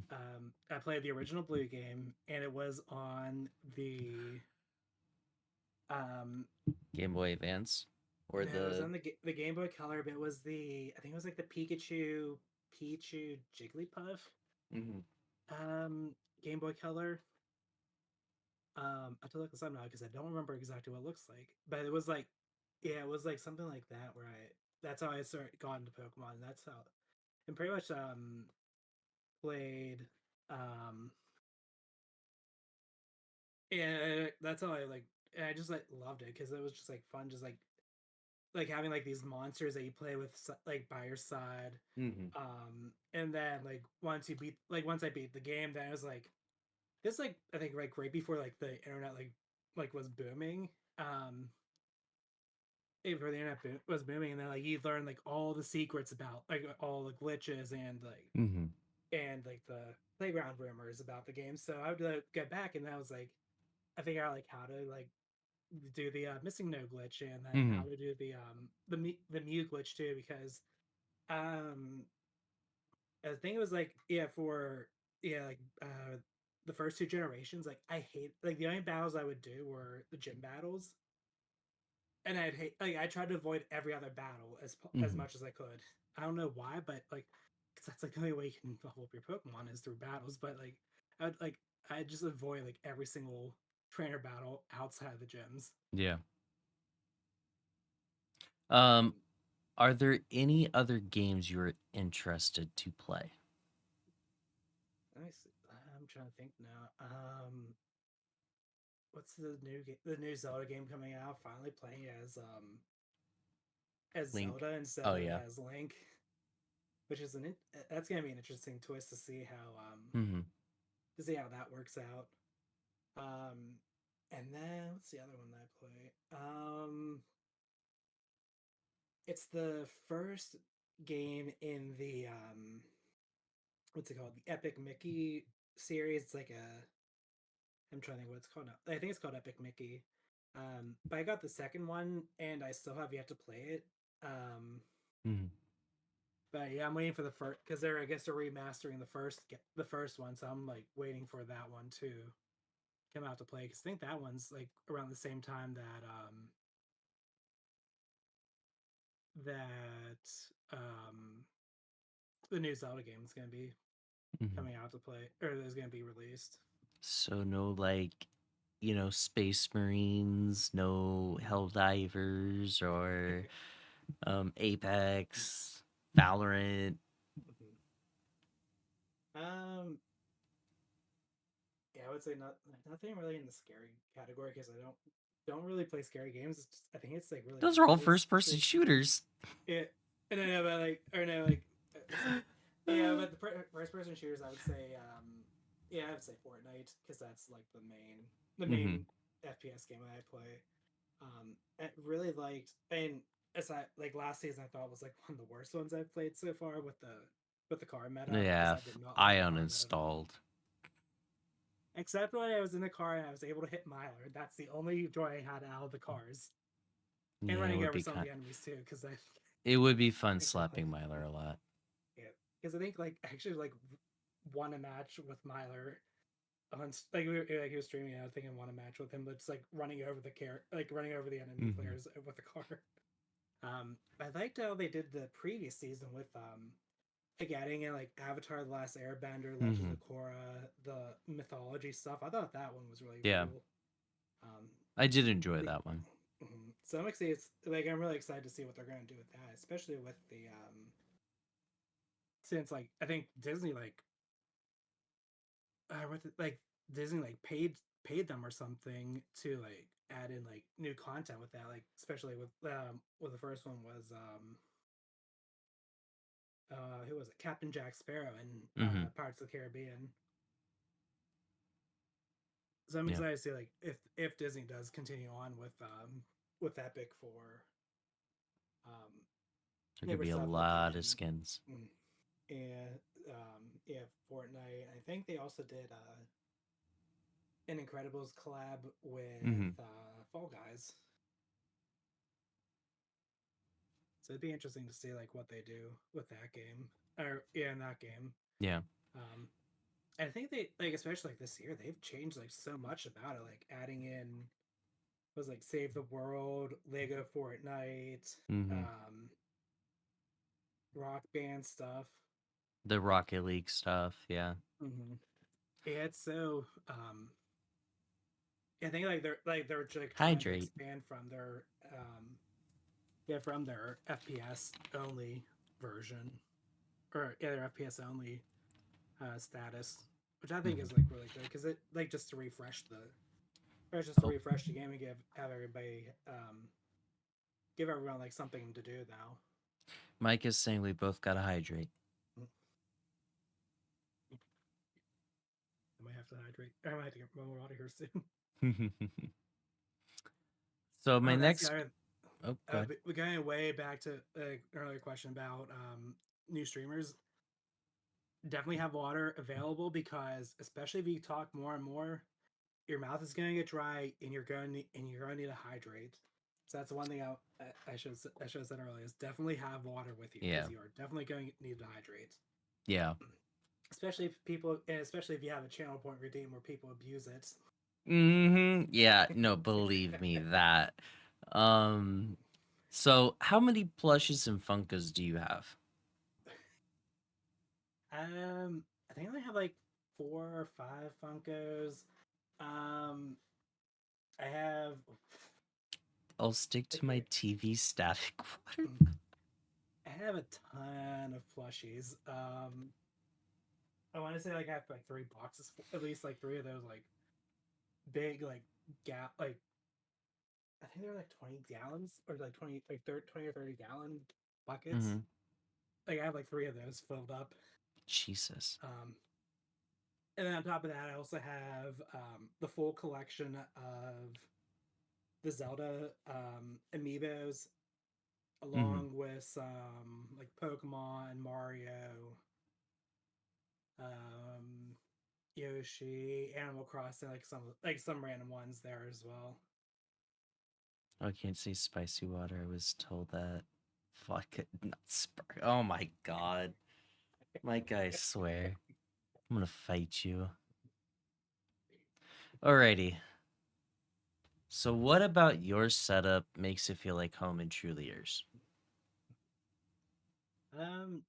I played the original Blue game, and it was on the um, Game Boy Advance or no, it was the on the Game Boy Color, but it was the I think it was like the Pichu Jigglypuff Mhm. um, Game Boy Color. I have to look this up now because I don't remember exactly what it looks like, but it was like, yeah, it was like something like that where I that's how I started got into Pokemon. And that's how and pretty much played um yeah that's how I like I just like loved it because it was just like fun just like having like these monsters that you play with like by your side Mhm. and then like once I beat the game then I was like this like I think like right before like the internet like was booming before the internet was booming and then like you learn like all the secrets about like all the glitches Mhm. and like the playground rumors about the game so I would get back and I was like I figured out like how to like do the missing no glitch and then how Mhm. to do the Mew glitch too because um I think it was like the first two generations like I hate like the only battles I would do were the gym battles and I'd hate like I tried to avoid every other battle as Mhm. much as I could. I don't know why, but like because that's like the only way you can level up your Pokemon is through battles. But like I just avoid like every single trainer battle outside of the gyms. Yeah. Um, Um, are there any other games you're interested to play? Let me see. I'm trying to think now. What's the the new Zelda game coming out? Finally playing as Link. Zelda instead Oh of yeah. as Link, which is that's gonna be an interesting twist Mhm. to see how that works out. Um, and then what's the other one that I play? It's the first game in the what's it called? The Epic Mickey series. It's like a I'm trying to think what it's called now. I think it's called Epic Mickey. But I got the second one and I still have yet to play it. Um, Mhm. but yeah, I'm waiting for the first because they're I guess they're remastering the first one, so I'm like waiting for that one to come out to play because I think that one's like around the same time that the new Zelda game is going to be Mhm. coming out to play or is going to be released. So no like, Space Marines, no Helldivers or Apex, Valorant. Um, yeah, I would say nothing really in the scary category because I don't really play scary games. It's just, I think it's like really Those are all ridiculous. first person shooters. It and then but like or no like it's like yeah, but the first person shooters I would say yeah I would say Fortnite because that's like the Hmm. main FPS game I play. I really liked and aside like last season I thought was like one of the worst ones I've played so far with the car meta because Yeah, I did not like I the car meta at all. uninstalled. Except when I was in the car and I was able to hit Myler. That's the only joy I had out of the cars. And Yeah, it running would over be some of kind. the enemies too, because I It would be fun think that like slapping Myler a lot. yeah, because I think like actually like won a match with Myler on like he was streaming. I think I won a match with him, but it's like running over like running over the enemy Hmm. players with the car. I liked how they did the previous season with like adding in like Avatar: The Last Airbender, Legends Hmm. of Korra, the mythology stuff. I thought that one was really Yeah, cool. Um, I did enjoy the, that one. so I'm excited. Like I'm really excited to see what they're going to do with that, especially with the since like I think Disney like Disney like paid them or something to like add in like new content with that, like especially with the first one was who was it, Captain Jack Sparrow in Hmm. Pirates of the Caribbean. So I'm Yeah, excited to see like if Disney does continue on with Epic for um there could for be a stuff like lot of skins. mm, and yeah Fortnite. I think they also did an Incredibles collab with Hmm. Fall Guys. So it'd be interesting to see like what they do with that game, or yeah, in that game. Yeah. Um, I think they like especially like this year they've changed like so much about it, like adding in was like Save the World, Lego Fortnite, Hmm. um, Rock Band stuff. The Rocket League stuff. Yeah. Mm-hmm. Yeah, it's so. I think like they're like trying to Hydrate. expand from their FPS only version or yeah, their FPS only status, which I think Hmm. is like really good because it like just to refresh or just to Oh, refresh the game and have everybody give everyone like something to do now. Mike is saying we both gotta hydrate. I might have to hydrate. I might have to get more water here soon. So my Oh, that's the next. other. Oh, go ahead. We're going way back to an earlier question about new streamers. Definitely have water available because especially if you talk more and more, your mouth is going to get dry and you're going to need to hydrate. So that's one thing I should have said earlier is definitely have water with you Yeah. because you are definitely going to need to hydrate. Yeah. Especially if you have a channel point redeem where people abuse it. Yeah, no, believe me that. Um so how many plushes and Funkos do you have? I think I only have like 4 or 5 Funkos. Um, I have I'll stick to like my TV static water. I have a ton of plushies. I want to say like I have like 3 boxes, at least like 3 of those like big like I think they're like 20 gallons or like 20 or 30 gallon buckets. Hmm. Like I have like 3 of those filled up. Jesus. Um, and then on top of that, I also have the full collection of the Zelda amiibos, Hmm. along with some like Pokemon, Mario, um, Yoshi, Animal Crossing, like some random ones there as well. I can't say spicy water. I was told that. Fuck it. Not spark. Oh my god. Mike, I swear. I'm gonna fight you. Alrighty. So what about your setup makes it feel like home and truly yours? Um,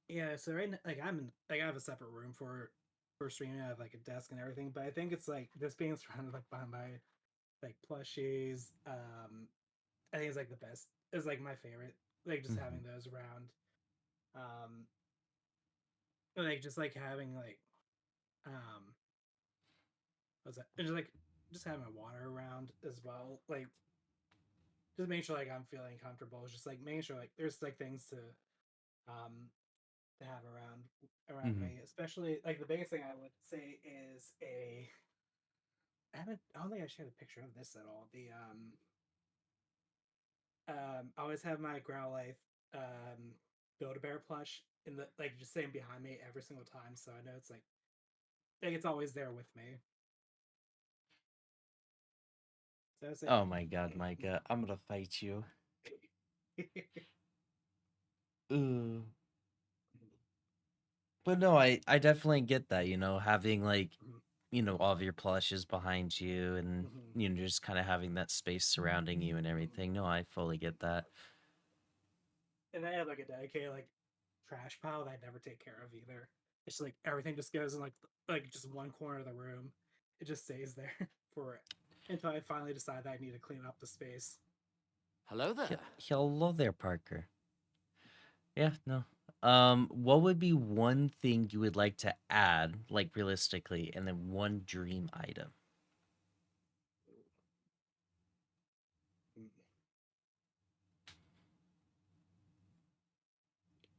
yeah. So right now, like I have a separate room for streaming. I have like a desk and everything, but I think it's like just being surrounded like by my like plushies. I think it's like the best. It's like my favorite. Like just Hmm. having those around. Um, like just like having like um what's that? And just having my water around as well. Like just making sure like I'm feeling comfortable. It's just like making sure like there's like things um to have around Hmm. me. Especially like the biggest thing I would say is a I don't think I shared a picture of this at all. The I always have my Growlithe Build-A-Bear plush in the like just sitting behind me every single time, so I know it's like it's always there with me. So I would say Oh my God, Micah, I'm gonna fight you. Ugh. But no, I definitely get that, having like, all of your plushes behind you and, just kind of having that space surrounding you and everything. No, I fully get that. And I have like a dedicated like trash pile that I never take care of either. It's like everything just goes in like just one corner of the room. It just stays there for until I finally decide that I need to clean up the space. Hello there. Hello there, Parker. Yeah, no. What would be one thing you would like to add, like realistically, and then one dream item?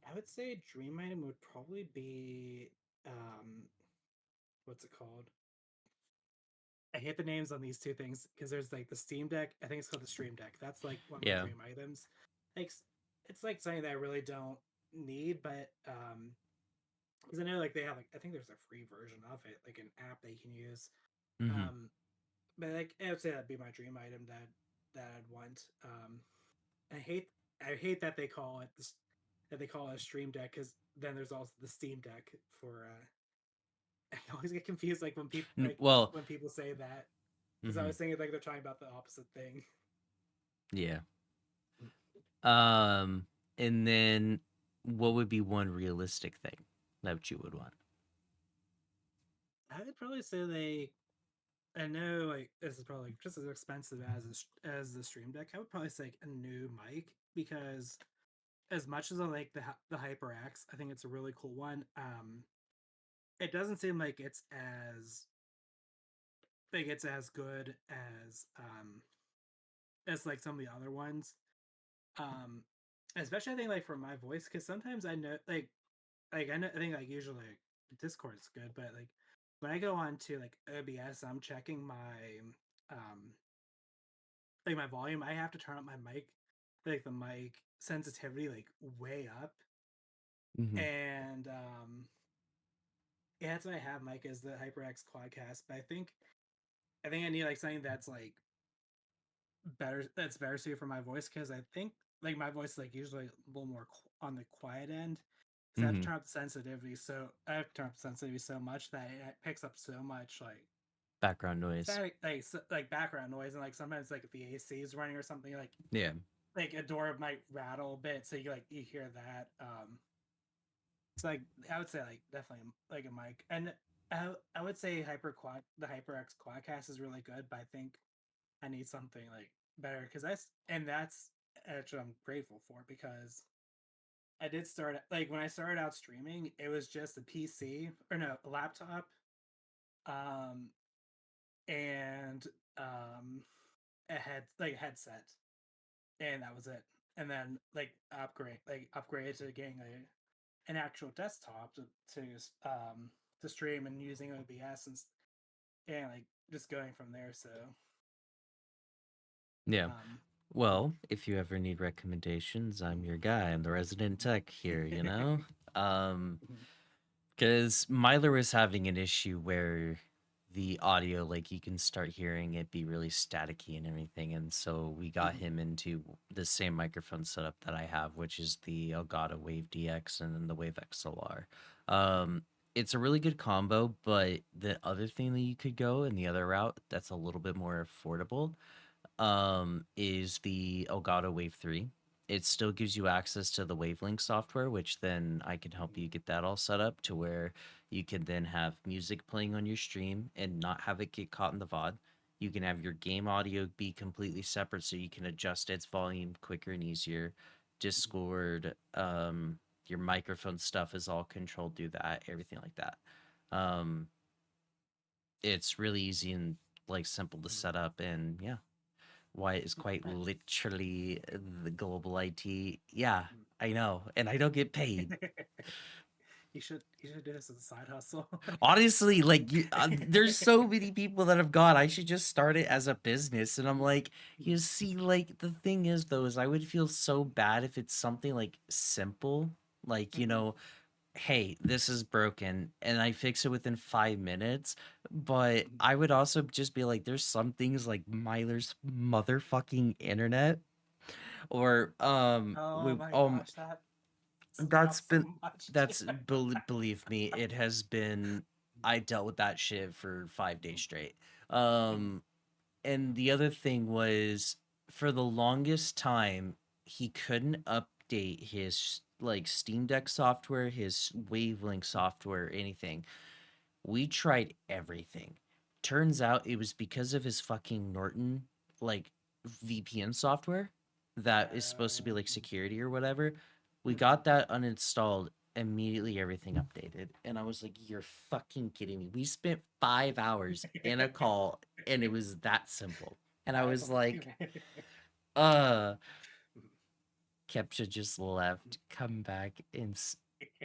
I would say dream item would probably be what's it called? I hate the names on these two things because there's like the Steam Deck. I think it's called the Stream Deck. That's like one of my Yeah. dream items. Like it's like something that I really don't need, but because I know like they have like I think there's a free version of it, like an app that you can use. Mm-hmm. Um, but like I would say that'd be my dream item that I'd want. I hate I hate that they call it this that they call it a Stream Deck because then there's also the Steam Deck for. I always get confused Well, when people say that because I mm-hmm. was thinking like they're talking about the opposite thing. Yeah. Um, and then what would be one realistic thing that you would want? I would probably say I know like this is probably just as expensive as the Stream Deck. I would probably say like, a new mic because as much as I like the HyperX, I think it's a really cool one. It doesn't seem like it's as good as like some of the other ones. Um, Especially I think like for my voice because sometimes I know like I know I think like usually like, Discord's good, but like when I go on to like OBS, I'm checking um like my volume. I have to turn up my mic, like the mic sensitivity like way up, Mm-hmm. and yeah, that's what I have. Mic is the HyperX Quadcast, but I think I need like something that's like better suited for my voice because I think like my voice is like usually a little more on the quiet end because I have to Mm-hmm. turn up the sensitivity. So I have to turn up the sensitivity so much that it picks up so much like Background noise. static like background noise and like sometimes like if the AC is running or something Yeah. like a door might rattle a bit so you hear that. So like I would say like definitely like a mic and I would say the HyperX Quadcast is really good, but I think I need something like better because that's actually I'm grateful for because I did start like when I started out streaming, it was just a PC or no, a laptop, um, and a headset, and that was it. And then upgrade to getting an actual desktop to stream and using OBS and like just going from there. So Yeah. um, Well, if you ever need recommendations, I'm your guy. I'm the resident tech here. Um, because Myler was having an issue where the audio, like you can start hearing it be really staticky and everything. And so we got him into the same microphone setup that I have, which is the Elgato Wave DX and then the Wave XLR. It's a really good combo, but the other thing that you could go in the other route that's a little bit more affordable is the Elgato Wave 3. It still gives you access to the Wavelink software, which then I can help you get that all set up to where you can then have music playing on your stream and not have it get caught in the VOD. You can have your game audio be completely separate so you can adjust its volume quicker and easier. Discord, your microphone stuff is all controlled through that, everything like that. Um, it's really easy and like simple to set up, and yeah, Wyatt is quite Nice. literally the global IT. Yeah, I know, and I don't get paid. You should do this as a side hustle. Honestly, like there's so many people that have gone. I should just start it as a business, and I'm like, you see, like the thing is, though, is I would feel so bad if it's something like simple, like hey, this is broken, and I fix it within 5 minutes. But I would also just be like, there's some things like Myler's motherfucking internet, or Oh we my gosh, that pisses me off that's so been much. that's believe me, it has been. I dealt with that shit for 5 days straight. Um, and the other thing was, for the longest time, he couldn't update his like Steam Deck software, his Wavelength software, anything. We tried everything. Turns out it was because of his fucking Norton like VPN software that is supposed to be like security or whatever. We got that uninstalled. Immediately everything updated. And I was like, you're fucking kidding me. We spent 5 hours in a call and it was that simple. And I I was believe like, it. uh Kepcha just left. Come back and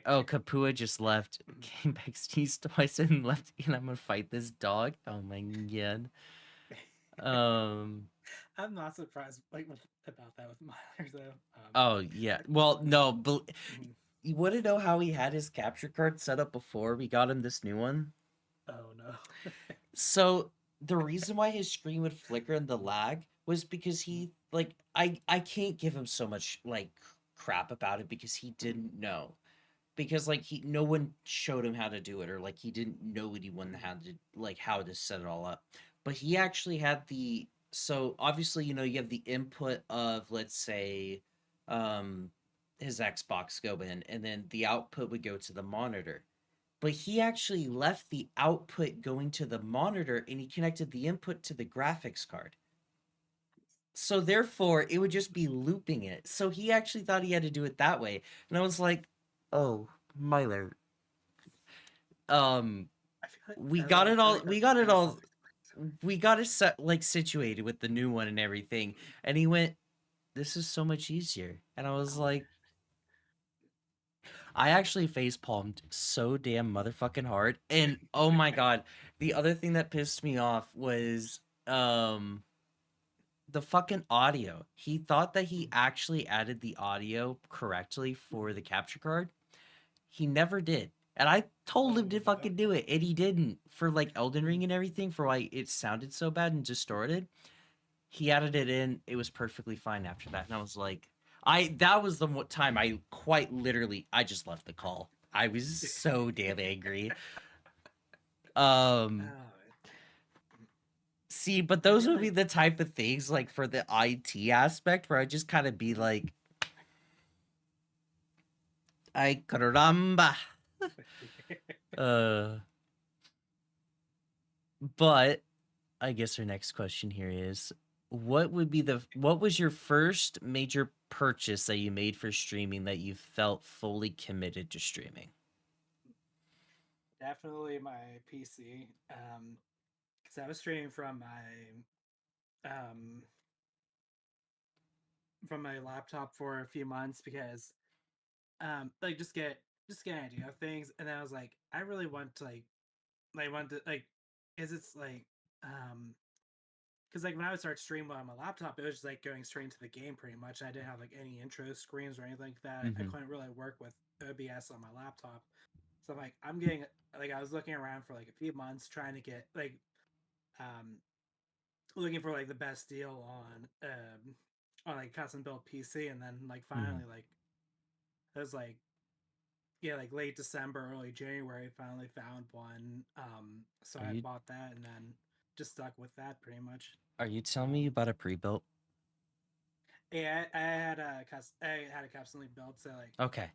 oh, Kapua just left. Came back, sneezed twice, and left. And I'm gonna fight this dog. Oh my god. Um. I'm not surprised about that with Myers though. Oh yeah. Well, no. Mhm. You want to know how he had his capture card set up before we got him this new one? Oh no. So the reason why his screen would flicker and the lag was because he like I can't give him so much like crap about it because he didn't know. Because like no one showed him how to do it, or like he didn't know anyone had to like how to set it all up. But he actually had the so obviously you have the input of, let's say, um his Xbox go in, and then the output would go to the monitor. But he actually left the output going to the monitor and he connected the input to the graphics card. So therefore it would just be looping it. So he actually thought he had to do it that way. And I was like, oh, Myler, um I feel like we oh, got I it feel all like we that's got it kind of all self-explanatory. we got it set like situated with the new one and everything. And he went, this is so much easier. And I was Oh, like, I actually face palmed so damn motherfucking hard. And oh my god, the other thing that pissed me off was the fucking audio. He thought that he actually added the audio correctly for the capture card. He never did. And I told him oh to no. fucking do it, and he didn't. For like Elden Ring and everything, for why it sounded so bad and distorted. He added it in. It was perfectly fine after that. And I was like, that was the time I quite literally I just left the call. I was so damn angry. Um Oh, See, but I those feel would be like the type of things like for the IT aspect where I just kind of be like, ay caramba. Uh, but I guess our next question here is, what was your first major purchase that you made for streaming that you felt fully committed to streaming? definitely my PC. Because I was streaming um from my laptop for a few months because like just get an idea of things, and then I was like, I really want to want to is it's like because like when I would start streaming on my laptop, it was just like going straight into the game pretty much. I didn't have like any intro screens or anything like that. I Mm-hmm. couldn't really work with OBS on my laptop, so I'm like, I'm getting like I was looking around for like a few months trying to get um looking for like the best deal on like custom built PC, and then like Mm-hmm. finally like it was like yeah like late December, early January, finally found one. So Are I you bought that and then just stuck with that pretty much. are you telling me you Um, bought a pre-built? yeah, I had a customly built, so like Okay.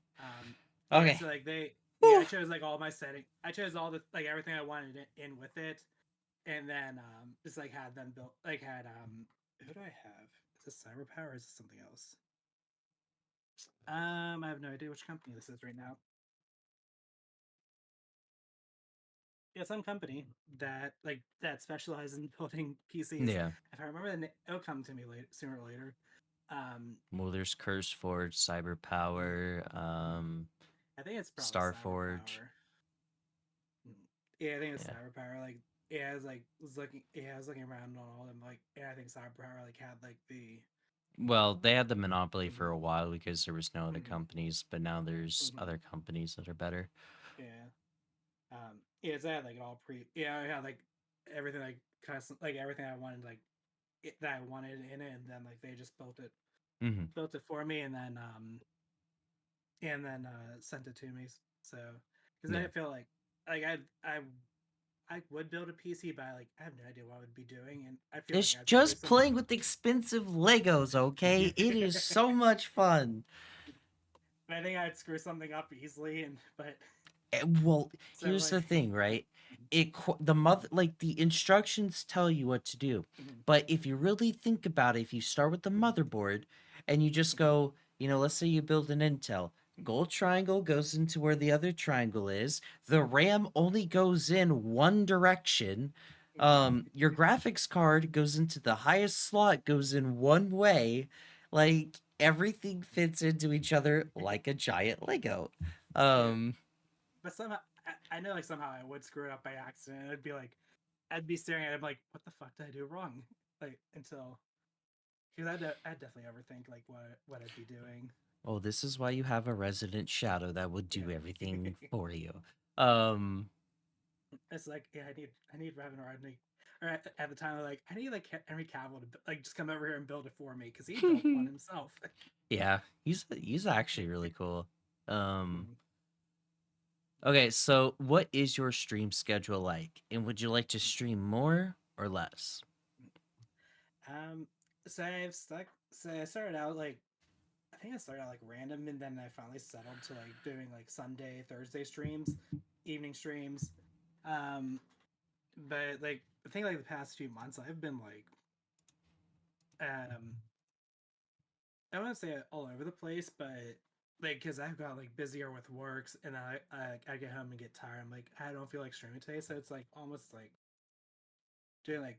yeah, Okay. so like I Whew. chose like all my setting, I chose all the like everything I wanted in with it, and then just like had them built like had who do I have? Is this Cyber Power or is this something else? I have no idea which company this is right now. Yeah, some company that that specializes in building PCs. Yeah. If I remember the name, it'll come to me later, sooner or later. Um, Well, there's Curse Forge, Cyber mhm, Power, I think it's probably Star Cyber Forge. Power. Yeah, I think it's Yeah. Cyber Power. Like, it has looking around on all of them. Like, yeah, I think Cyber Power like had like the. Well, they had the monopoly for Mhm, a while because there was no other mhm, companies, but now there's mhm, other companies that are better. yeah. Yeah, it's had like all pre. Yeah, I had like everything like custom, like everything I wanted that I wanted in it, and then like they just Hmm. built it for me, and then sent it to me. So because I Yeah. feel like I would build a PC, but I have no idea what I would be doing, and I feel like It's I'd screw just something playing up. with expensive Legos, okay? It is so much fun. But I think I'd screw something up easily, and but Well, so here's like the thing, right? The mother, like, the instructions tell you what to do, but if you really think about it, if you start with the motherboard and you just go, let's say you build an Intel, gold triangle goes into where the other triangle is. The RAM only goes in one direction. Your graphics card goes into the highest slot, goes in one way. Like, everything fits into each other like a giant Lego. yeah. Um, But somehow I know like somehow I would screw it up by accident. I'd be like I'd be staring at him like, what the fuck did I do wrong? Like until because I'd definitely overthink like what I'd be doing. Oh, this is why you have a resident shadow that would do Yeah. everything for you. Um, It's like, yeah, I need Revan Rodney. Or at the time, like I need like Henry Cavill to like just come over here and build it for me because he built one himself. yeah, he's actually really cool. Um, Mhm. okay, so what is your stream schedule like? And would you like to stream more or less? um, so I've stuck. So I started out like I think I started out like random, and then I finally settled to like doing like Sunday, Thursday streams, evening streams. Um, but like I think like the past few months, I've been um I wouldn't say all over the place, but like because I've got like busier with works, and I get home and get tired. I'm like I don't feel like streaming today, so it's like almost like doing like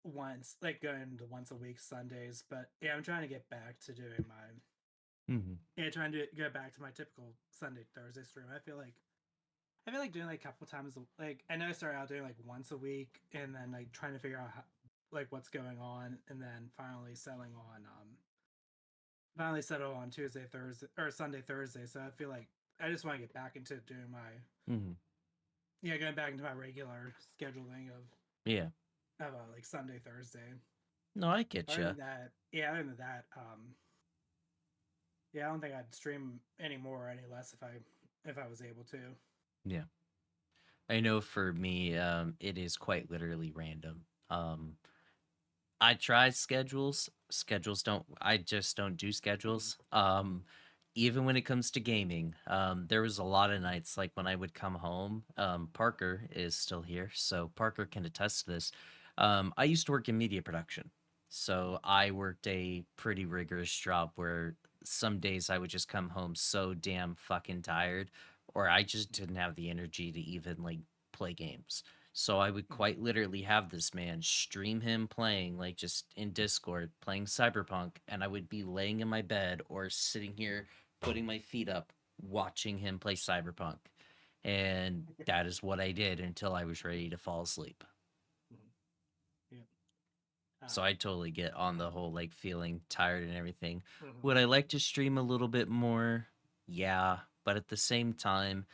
once like going to once a week Sundays. But yeah, I'm trying to get back to doing my Hmm. yeah trying to get back to my typical Sunday Thursday stream. I feel like doing like a couple times like I know I started out doing like once a week, and then like trying to figure out how, like what's going on, and then finally settle on Tuesday, Thursday, or Sunday, Thursday. So I feel like I just want to get back into doing my Hmm. yeah, going back into my regular scheduling Yeah. of like Sunday, Thursday. No, I get Other you. than that, yeah, other than that, yeah, I don't think I'd stream any more or any less if I was able to. Yeah. I know for me, it is quite literally random. I try schedules. Schedules don't. I just don't do Mhm. schedules. Even when it comes to gaming, there was a lot of nights like when I would come home. Parker is still here, so Parker can attest to this. I used to work in media production, so I worked a pretty rigorous job where some days I would just come home so damn fucking tired, or I just didn't have the energy to even like play games. So I would Mhm. quite literally have this man stream him playing, like just in Discord, playing Cyberpunk, and I would be laying in my bed or sitting here putting my feet up, watching him play Cyberpunk. And that is what I did until I was ready to fall asleep. Mhm. Yeah. So I totally get on the whole like feeling tired and everything. Mhm. Would I like to stream a little bit more? Yeah, but at the same time,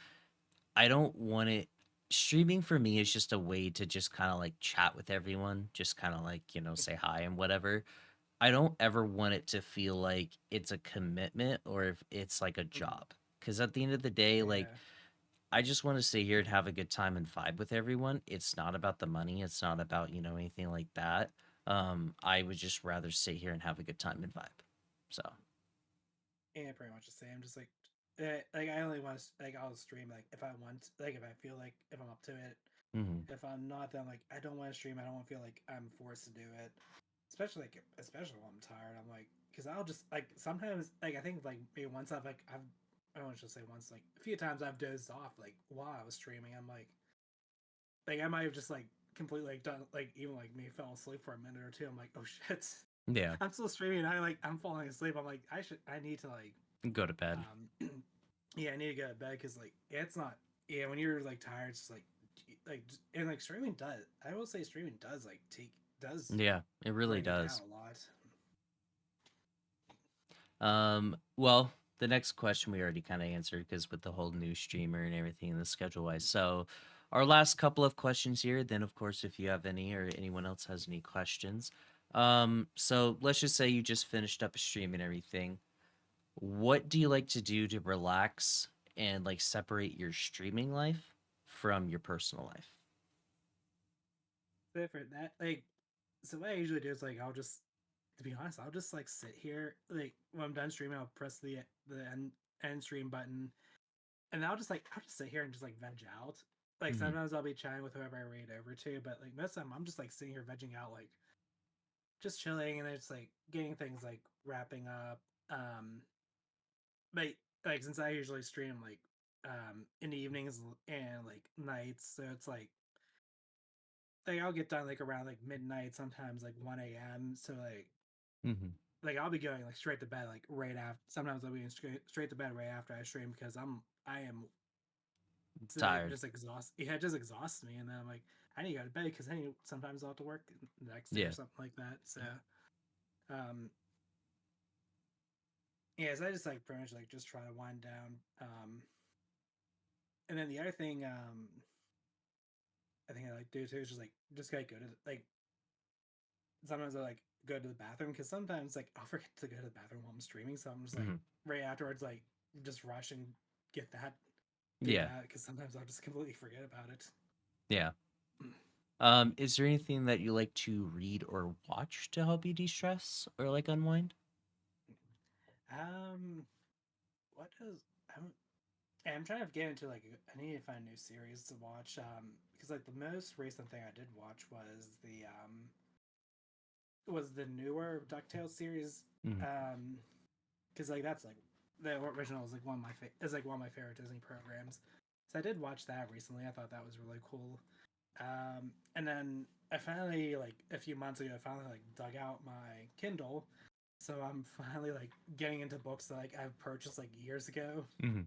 I don't want it. Streaming for me is just a way to just kind of like chat with everyone, just kind of like, say hi and whatever. I don't ever want it to feel like it's a commitment or if it's like a Mhm. job. Because at the end of the day, like, Yeah. I just want to sit here and have a good time and vibe with everyone. It's not about the money. It's not about, anything like that. I would just rather sit here and have a good time and vibe. So, Yeah, pretty much the same. Just like I only want to like I'll stream like if I want, like if I feel like if I'm up to it. hmm If I'm not, then like I don't want to stream. I don't want to feel like I'm forced to do it. especially when I'm tired, I'm like, because I'll just like sometimes like I think like maybe once I've I don't want to say once like a few times I've dozed off like while I was streaming. I'm like I might have just like completely like done like even like me fell asleep for a minute or two. I'm like, oh shit, Yeah. I'm still streaming. I'm falling asleep. I'm like I need to like Go to bed. yeah, I need to go to bed because like it's not yeah when you're like tired it's just like and like streaming does I will say streaming does like take does Yeah, it really bring you down does. a lot. Well, the next question we already kind of answered because with the whole new streamer and everything and the schedule wise. So, our last couple of questions here. Then, of course, if you have any or anyone else has any questions, so let's just say you just finished up a stream and everything. What do you like to do to relax and like separate your streaming life from your personal life? Different that like so what I usually do is like I'll just to be honest I'll just like sit here like when I'm done streaming I'll press the end stream button and I'll just sit here and just like veg out. Like Hmm. sometimes I'll be chatting with whoever I raid over to, but like most of the time I'm just like sitting here vegging out, like just chilling and then just like getting things like wrapping up. Um, but like since I usually stream like in the evenings and like nights, so it's like I'll get done like around like midnight, sometimes like 1 a.m. So Hmm. like I'll be going like straight to bed like right after. Sometimes I'll be straight to bed right after I stream because I am Tired. just exhaust yeah, it just exhausts me and then I'm like I need to go to bed because then sometimes I'll have to work the next day or Yeah. something like that. So um yeah, so I just like pretty much like just try to wind down. And then the other thing I think I like do too is just like go to like sometimes I like go to the bathroom because sometimes like I'll forget to go to the bathroom while I'm streaming, so I'm just like Hmm. right afterwards like just rush and get that do Yeah. that because sometimes I'll just completely forget about it. Yeah. Is there anything that you like to read or watch to help you de-stress or like unwind? um, what does I'm I'm trying to get into like I need to find a new series to watch. Because like the most recent thing I did watch was the newer DuckTales series. Mhm. Um, because like that's like the original is like one of my is like one of my favorite Disney programs. So I did watch that recently. I thought that was really cool. And then I finally like a few months ago I finally like dug out my Kindle. So I'm finally like getting into books that like I've purchased like years ago. Mhm.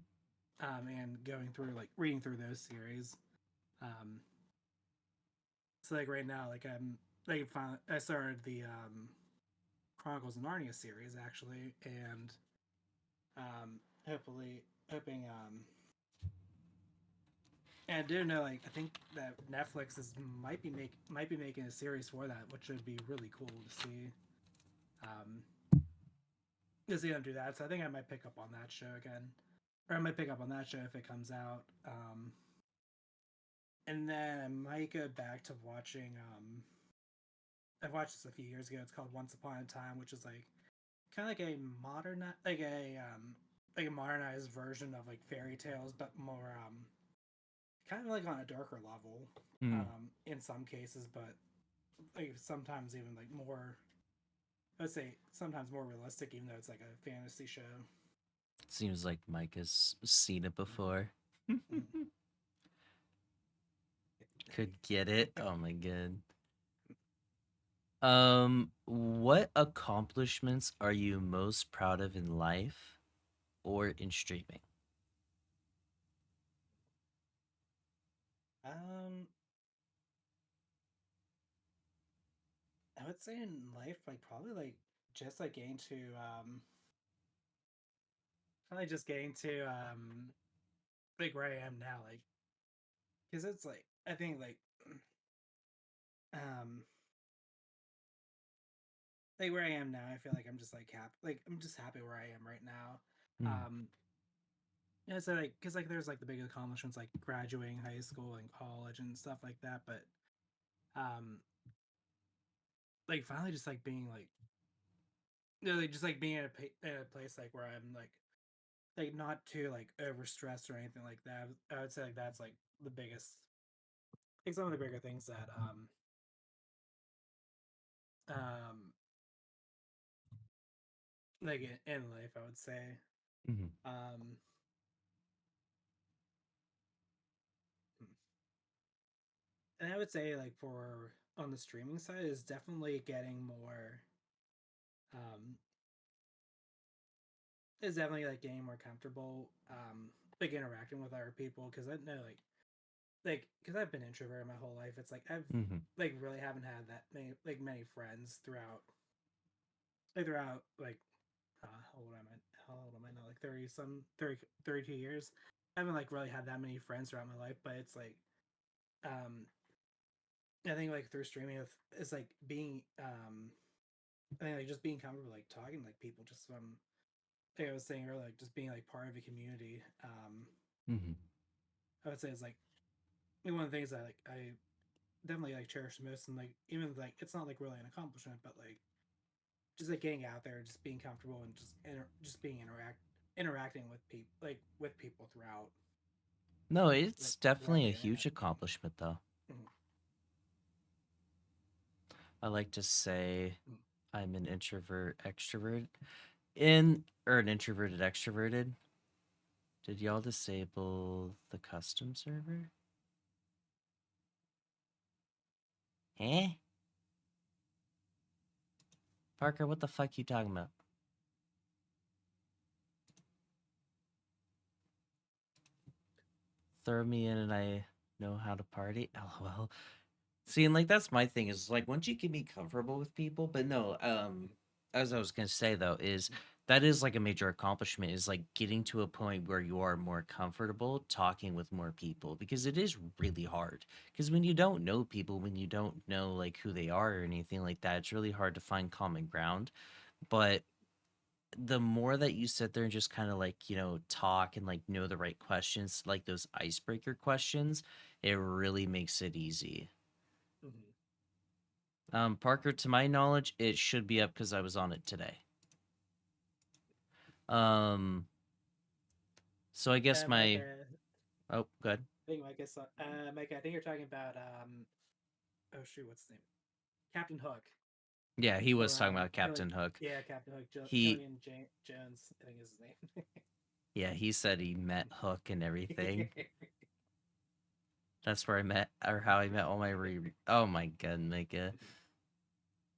And going through like reading through those series. Um, so like right now, like I started the Chronicles of Narnia series actually, and hopefully hoping and I do know like I think that Netflix is might be making a series for that, which would be really cool um to see them do that. So I think I might pick up on that show again, or I might pick up on that show if it comes out. And then I might go back to watching I watched this a few years ago. It's called Once Upon a Time, which is like kind of like a modern like a modernized version of like fairy tales, but more kind of like on a darker level Mhm. in some cases, but like sometimes even like more let's say sometimes more realistic, even though it's like a fantasy show. Seems like Mike has seen it before. Mm. Could get it. Oh my god. What accomplishments are you most proud of in life or in streaming? um, I would say in life, like probably like just like getting to probably just getting to like where I am now, like because it's like I think um like where I am now, I feel like I'm just like happy. Like I'm just happy where I am right now. Mm. Um, yeah, so like because like there's like the big accomplishments like graduating high school and college and stuff like that, but um, like finally just like being like you know, like just like being in a place like where I'm like not too like overstressed or anything like that. I would say like that's like the biggest, like some of the bigger things that like in life, I would say. Hmm. Um, and I would say like for on the streaming side is definitely getting more. Um, is definitely like getting more comfortable. Like interacting with other people because I know like because I've been introverted my whole life. It's like I've Hmm. like really haven't had that many friends throughout like how old am I? How old am I now? Like 30 some 30 32 years. I haven't like really had that many friends throughout my life, but it's like um I think like through streaming it's like being I think like just being comfortable like talking to like people just from like I was saying earlier, like just being like part of a community. Hmm. I would say it's like one of the things that like I definitely like cherish the most and like even like it's not like really an accomplishment, but like just like getting out there, just being comfortable and just being interacting with people like with people throughout No, it's throughout definitely a the internet. huge accomplishment, though. Mhm. I like to say Mhm. I'm an introvert extrovert in or an introverted extroverted. Did y'all disable the custom server? Eh? Parker, what the fuck you talking about? Throw me in and I know how to party. LOL. See, and like that's my thing is like once you can be comfortable with people, but no, as I was gonna say though, is that is like a major accomplishment is like getting to a point where you are more comfortable talking with more people because it is really hard. Because when you don't know people, when you don't know like who they are or anything like that, it's really hard to find common ground. But the more that you sit there and just kind of like, talk and like know the right questions, like those icebreaker questions, it really makes it easy. Mhm. Parker, to my knowledge, it should be up because I was on it today. Um, so I guess Mike, my oh, good. I think Mike is Mike. I think you're talking about oh shoot, what's his name? Captain Hook Yeah, he was or talking about Killian. Captain Hook. Yeah, Captain Hook. He, Killian Jones, I think is his name. yeah, he said he met Hook and everything. That's where I met, or how I met all my Oh my god, Micah.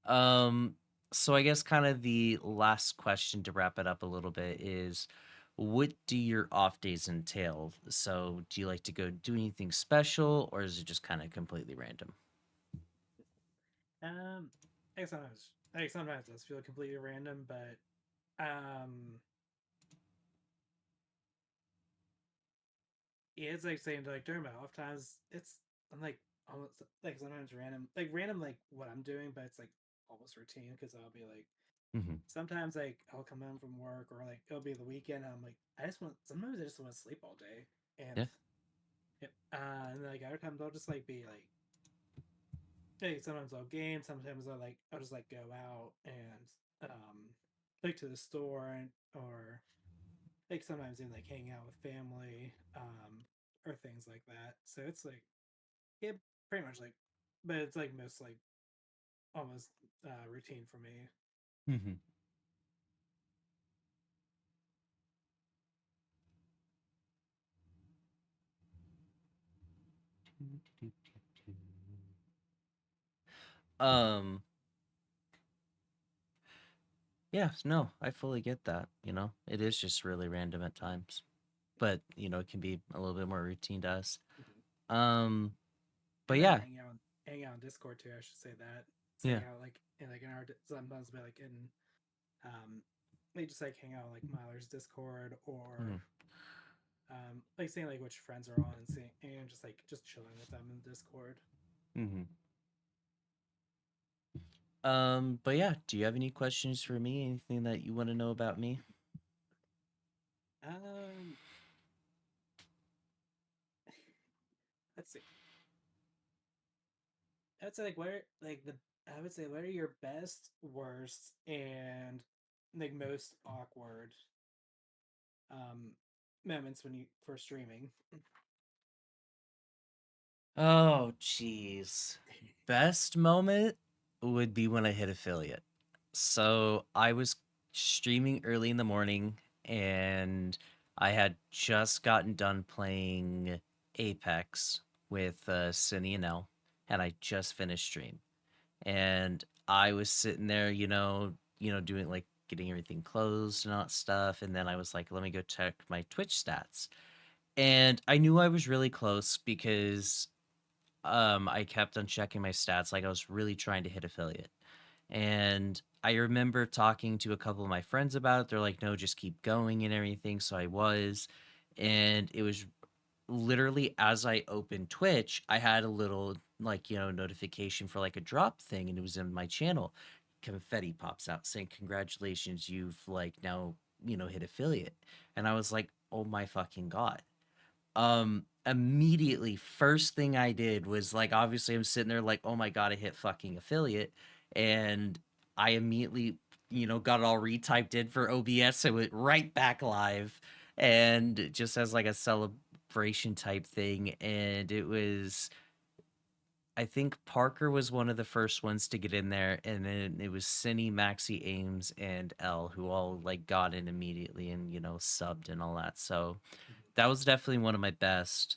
Um, so I guess kind of the last question to wrap it up a little bit is what do your off days entail? So do you like to go do anything special or is it just kind of completely random? um, I think sometimes it does feel completely random, but yeah, it's like saying like during my off times, I'm like almost like sometimes random like what I'm doing, but it's like almost routine because I'll be like Hmm. sometimes like I'll come home from work or like it'll be the weekend. And I'm like sometimes I just want to sleep all day, and Yeah. and like other times I'll just like be like hey sometimes I'll game, sometimes I'll just like go out and like to the store or like sometimes even like hang out with family or things like that. So it's like yeah, pretty much like, but it's like most like almost routine for me. Hmm. Um, yeah, no, I fully get that, It is just really random at times. But, it can be a little bit more routine to us. Mhm. Um, but And then yeah, hang out on Discord too. I should say that. Just yeah. hang out like in our sometimes be like in they just like hang out like Myler's Discord or Hmm. like seeing like which friends are on and seeing and just like just chilling with them in Discord. Hmm. But yeah, do you have any questions for me? Anything that you want to know about me? Um, let's see. I'd say like what are like the I would say what are your best, worst, and like most awkward um moments when you for streaming. Oh, jeez. Best moment would be when I hit affiliate. So I was streaming early in the morning, and I had just gotten done playing Apex with Cindy and Elle, and I just finished stream. And I was sitting there, doing like getting everything closed and all that stuff. And then I was like, let me go check my Twitch stats. And I knew I was really close because I kept on checking my stats, like I was really trying to hit affiliate. And I remember talking to a couple of my friends about it. They're like, no, just keep going and everything. So I was. And it was literally as I opened Twitch, I had a little like, notification for like a drop thing, and it was in my channel. Confetti pops out saying, congratulations, you've like now, hit affiliate. And I was like, oh my fucking God. Immediately, first thing I did was like, obviously, I'm sitting there like, oh my God, I hit fucking affiliate. And I immediately, got it all retyped in for OBS. So it went right back live, and just as like a celebration type thing. And it was, I think Parker was one of the first ones to get in there, and then it was Cinny, Maxi, Ames, and L who all like got in immediately and subbed and all that. So that was definitely one of my best.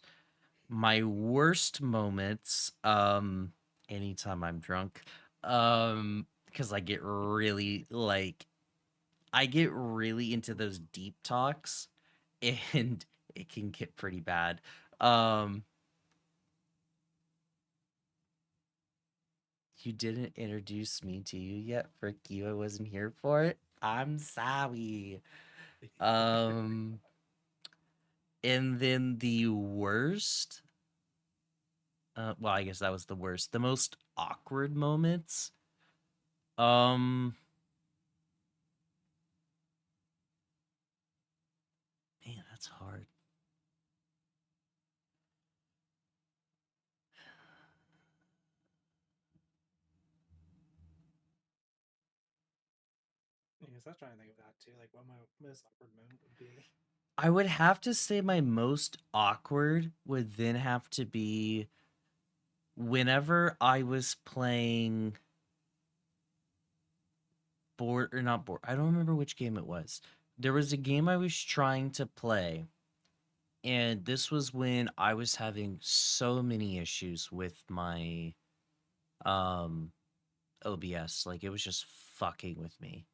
My worst moments, anytime I'm drunk, because I get really into those deep talks, and it can get pretty bad. Um, you didn't introduce me to you yet, frick you. I wasn't here for it. I'm sorry. Um, and then the worst, well, I guess that was the worst. The most awkward moments. Um, Man, that's hard. Yes, I was trying to think of that too. Like what my most awkward moment would be. I would have to say my most awkward would then have to be whenever I was playing board or not board. I don't remember which game it was. There was a game I was trying to play, and this was when I was having so many issues with my um OBS. Like it was just fucking with me.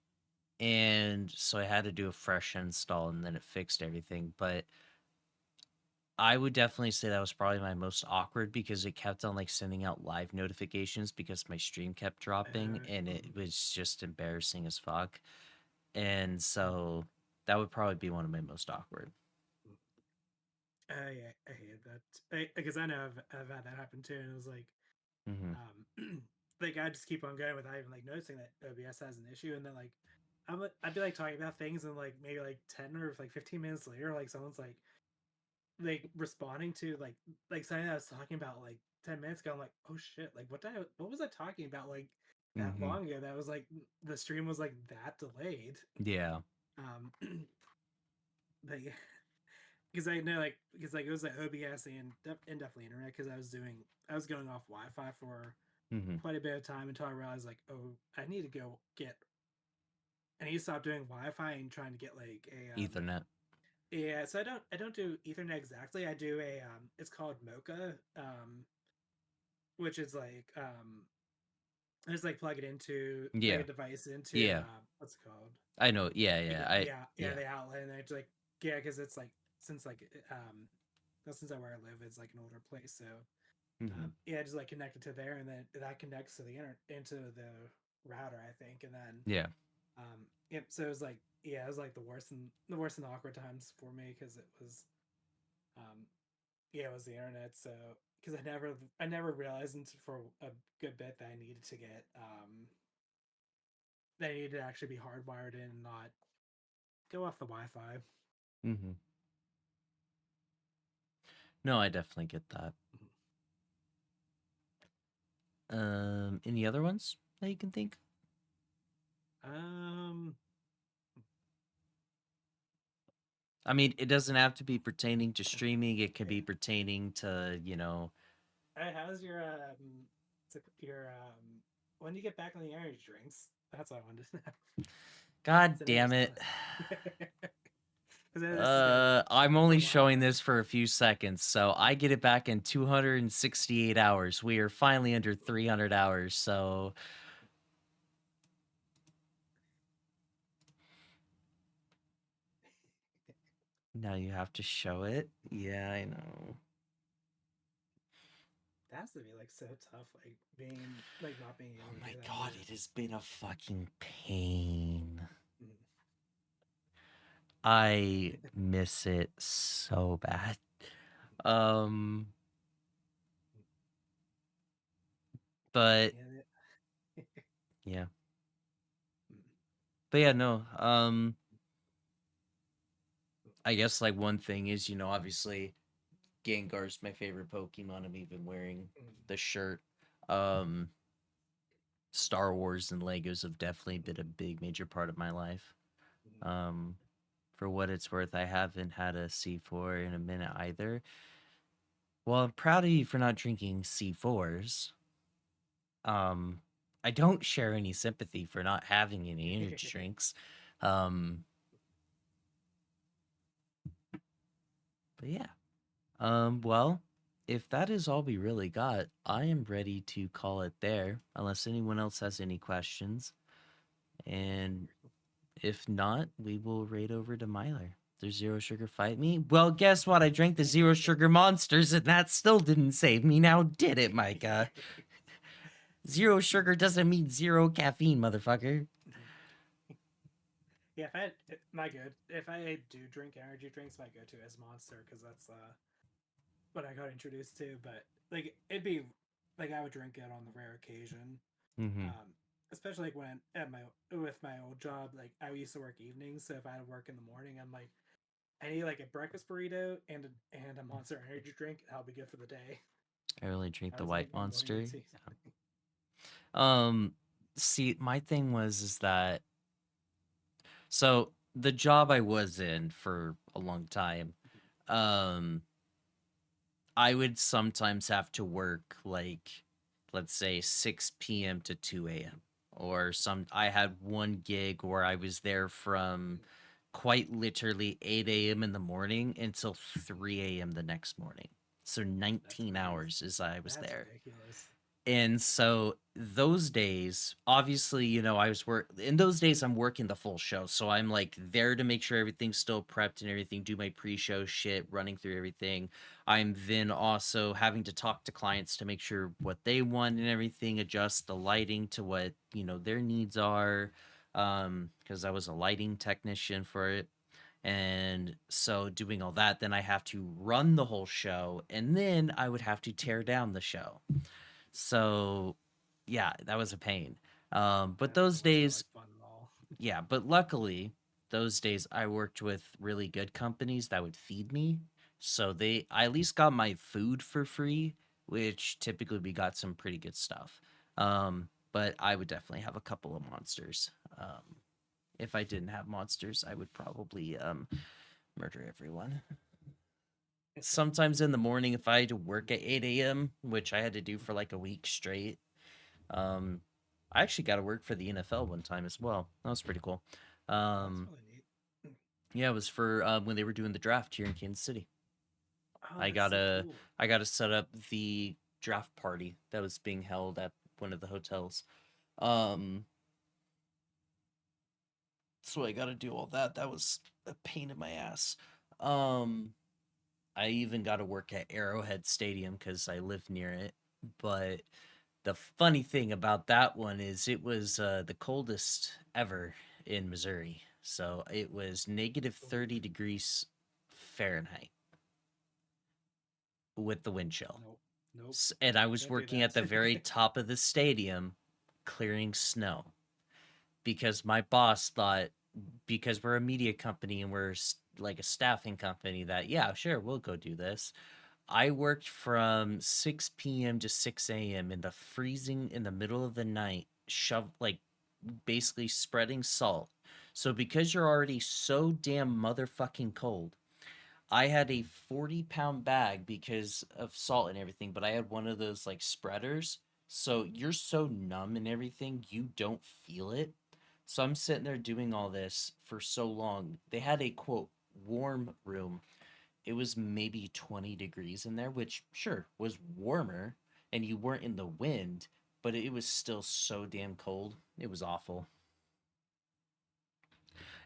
And so I had to do a fresh install, and then it fixed everything. But I would definitely say that was probably my most awkward because it kept on like sending out live notifications because my stream kept dropping, and it was just embarrassing as fuck. And so that would probably be one of my most awkward. Yeah, I hate that. Because I know I've had that happen too, and it was like, Hmm. like I just keep on going without even like noticing that OBS has an issue, and then like I'd be like talking about things, and like maybe like 10 or 15 minutes later, like someone's like responding to like something I was talking about like 10 minutes ago. I'm like, oh shit, like what was I talking about like that Hmm. long ago? That was like the stream was like that delayed. Yeah. Um, but yeah, because I know because like it was like OBS and definitely internet because I was going off Wi-Fi for Hmm. quite a bit of time until I realized like, oh, I need to stop doing Wi-Fi and trying to get like a Ethernet. yeah. So I don't do Ethernet exactly. I do a it's called Mocha, which is like I just like plug it into like Yeah. a device into Yeah. what's it called? I know. Yeah. Like Yeah. I. yeah, Yeah. the outlet, and it's like yeah, because it's like since like since I where I live is like an older place, so Hmm. yeah, just like connected to there, and then that connects to into the router, I think, and then Yeah. yep. So it was like yeah, it was like the worst and awkward times for me because it was um yeah, it was the internet. So because I never realized until for a good bit that I needed to get that I needed to actually be hardwired in and not go off the Wi-Fi. Hmm. No, I definitely get that. Any other ones that you can think? Um, I mean, it doesn't have to be pertaining to streaming. It could be pertaining to, hey, how's your when do you get back on the energy drinks? That's what I wanted to know. God So damn there's it. this is gonna I'm it's a only while showing now. this for a few seconds, so I get it back in 268 hours. We are finally under 300 hours, so now you have to show it. Yeah, I know. That has to be like so tough, like being like not being Oh able to my do that god, either. it has been a fucking pain. Mm. I miss it so bad. Um, but Yeah. yeah. Mm. But yeah, no. I guess like one thing is, obviously Gengar's my favorite Pokemon. I'm even wearing Mm. the shirt. Um, Star Wars and Legos have definitely been a big major part of my life. Mm. Um, for what it's worth, I haven't had a C4 in a minute either. Well, I'm proud of you for not drinking C4s. Um, I don't share any sympathy for not having any energy drinks. Um, but yeah. Well, if that is all we really got, I am ready to call it there, unless anyone else has any questions. And if not, we will raid over to Myler. There's zero sugar fight me. Well, guess what? I drank the zero sugar monsters, and that still didn't save me. Now did it, Micah? Zero sugar doesn't mean zero caffeine, motherfucker. Yeah, if I had my good, if I do drink energy drinks, my go-to is Monster because that's what I got introduced to. But like it'd be like I would drink it on the rare occasion, Mm-hmm. um, especially like when at my with my old job. Like I used to work evenings, so if I had to work in the morning, I'm like I need like a breakfast burrito and a Monster energy drink. I'll be good for the day. I really drink That the was like white my morning monster. routine. Um, see, my thing is that so the job I was in for a long time, um, I would sometimes have to work like, let's say 6 p.m. to 2 a.m. Or I had one gig where I was there from quite literally 8 a.m. in the morning until 3 a.m. the next morning. So That's 19 crazy. hours as I was That's there. ridiculous. And so those days, obviously, I was in those days I'm working the full show. So I'm like there to make sure everything's still prepped and everything, do my pre-show shit, running through everything. I'm then also having to talk to clients to make sure what they want and everything, adjust the lighting to what, their needs are. Because I was a lighting technician for it. And so doing all that, then I have to run the whole show, and then I would have to tear down the show. So, yeah, that was a pain. But That those doesn't sound days, like fun at all. yeah, but luckily, those days I worked with really good companies that would feed me. So I at least got my food for free, which typically we got some pretty good stuff. But I would definitely have a couple of monsters. If I didn't have monsters, I would probably murder everyone. Sometimes in the morning, if I had to work at 8 a.m., which I had to do for like a week straight, um, I actually got to work for the NFL one time as well. That was pretty cool. Oh, that's Um, really neat. yeah, it was for when they were doing the draft here in Kansas City. Oh, I that's so gotta cool. I gotta set up the draft party that was being held at one of the hotels. Um, so I got to do all that. That was a pain in my ass. Um, I even got to work at Arrowhead Stadium because I live near it. But the funny thing about that one is it was the coldest ever in Missouri. So it was negative Oof. 30 degrees Fahrenheit with the wind chill. Nope. Nope. And I was Can't do working at that. the very top of the stadium clearing snow because my boss thought, because we're a media company and we're like a staffing company, that, yeah, sure, we'll go do this. I worked from 6 p.m. to 6 a.m. in the freezing in the middle of the night, like basically spreading salt. So because you're already so damn motherfucking cold, I had a 40-pound bag because of salt and everything, but I had one of those like spreaders. So you're so numb and everything, you don't feel it. So I'm sitting there doing all this for so long. They had a quote warm room. It was maybe 20 degrees in there, which sure was warmer, and you weren't in the wind, but it was still so damn cold. It was awful.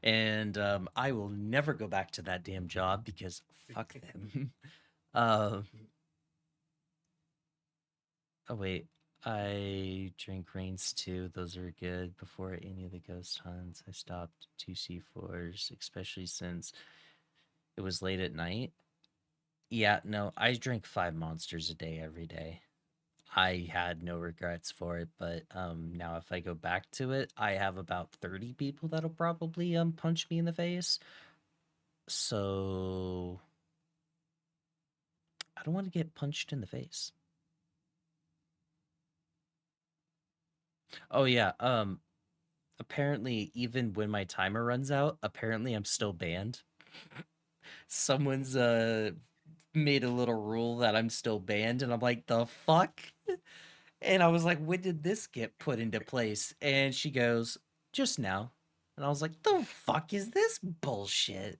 And I will never go back to that damn job because fuck them. uh, oh wait, I drink Reigns too. Those are good. Before any of the ghost hunts, I stopped 2C4s, especially since it was late at night. Yeah, no, I drink 5 monsters a day every day. I had no regrets for it, but now if I go back to it, I have about 30 people that'll probably punch me in the face. So I don't want to get punched in the face. Oh yeah, apparently even when my timer runs out, apparently I'm still banned. Someone's made a little rule that I'm still banned and I'm like, "The fuck?" And I was like, "When did this get put into place?" And she goes, "Just now." And I was like, "The fuck is this bullshit?"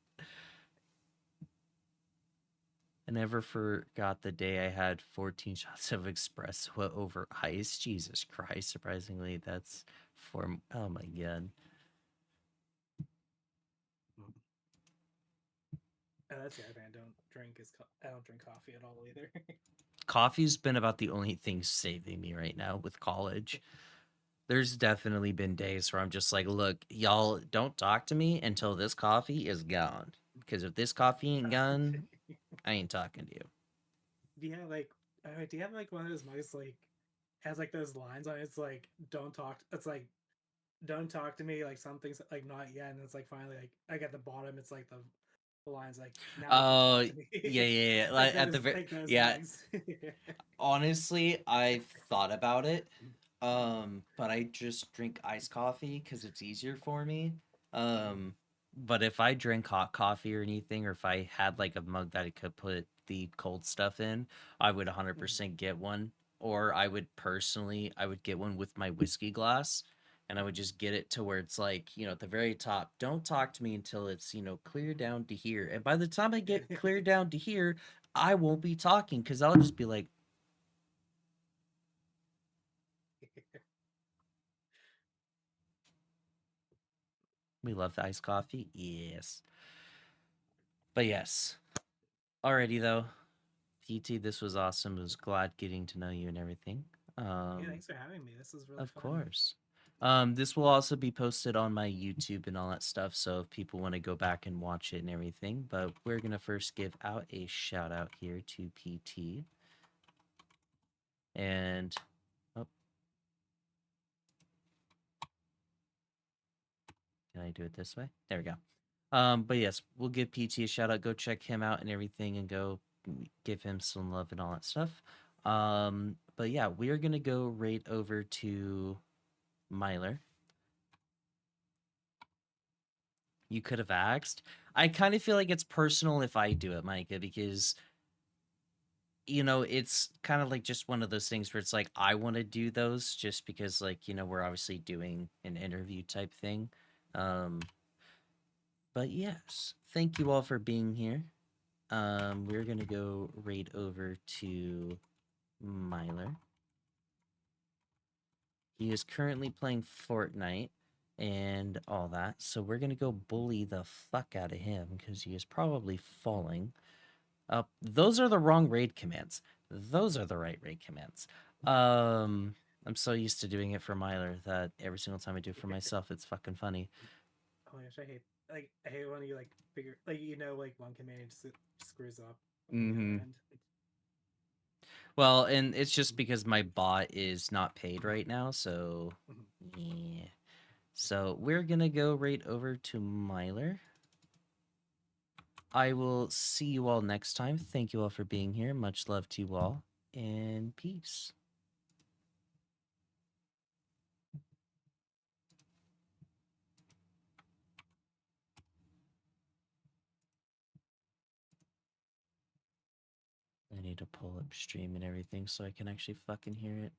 I never forgot the day I had 14 shots of espresso over ice. Jesus Christ. Surprisingly, that's for. Oh my god. That's the other thing I don't drink is I don't drink coffee at all either. Coffee's been about the only thing saving me right now with college. There's definitely been days where I'm just like, look, y'all don't talk to me until this coffee is gone. Because if this coffee ain't gone, I ain't talking to you. Do you have like do you have like one of those mugs like has like those lines on it? It's like don't talk. It's like don't talk to me. Like something's like not yet, and it's like finally like at the bottom, it's like the lines like now you can Oh, talk to me. yeah. Like at the very, Like those yeah. mugs. Honestly, I've thought about it. But I just drink iced coffee because it's easier for me. But if I drink hot coffee or anything, or if I had like a mug that I could put the cold stuff in, I would 100% get one. Or I would get one with my whiskey glass, and I would just get it to where it's like, at the very top, don't talk to me until it's, clear down to here. And by the time I get clear down to here, I won't be talking because I'll just be like, we love the iced coffee. Yes. But yes. Alrighty though. PT, this was awesome. I was glad getting to know you and everything. Yeah, Um, thanks for having me. This was really of fun. course. This will also be posted on my YouTube and all that stuff, so if people want to go back and watch it and everything. But we're gonna first give out a shout out here to PT. And oh, can I do it this way? There we go. But yes, we'll give PT a shout out. Go check him out and everything, and go give him some love and all that stuff. But yeah, we are gonna go right over to Myler. You could have asked. I kind of feel like it's personal if I do it, Micah, because it's kind of like just one of those things where it's like I want to do those just because like, we're obviously doing an interview type thing. Um, but yes, thank you all for being here. We're gonna go right over to Myler. He is currently playing Fortnite and all that, so we're gonna go bully the fuck out of him because he is probably falling. Those are the wrong raid commands. Those are the right raid commands. I'm so used to doing it for Myler that every single time I do it for myself, it's fucking funny. Oh my gosh, I hate when you like figure like like one command just screws up on the other Mm-hmm. end. Well, and it's just because my bot is not paid right now, so yeah. So we're gonna go right over to Myler. I will see you all next time. Thank you all for being here. Much love to you all, and peace. I need to pull up stream and everything so I can actually fucking hear it.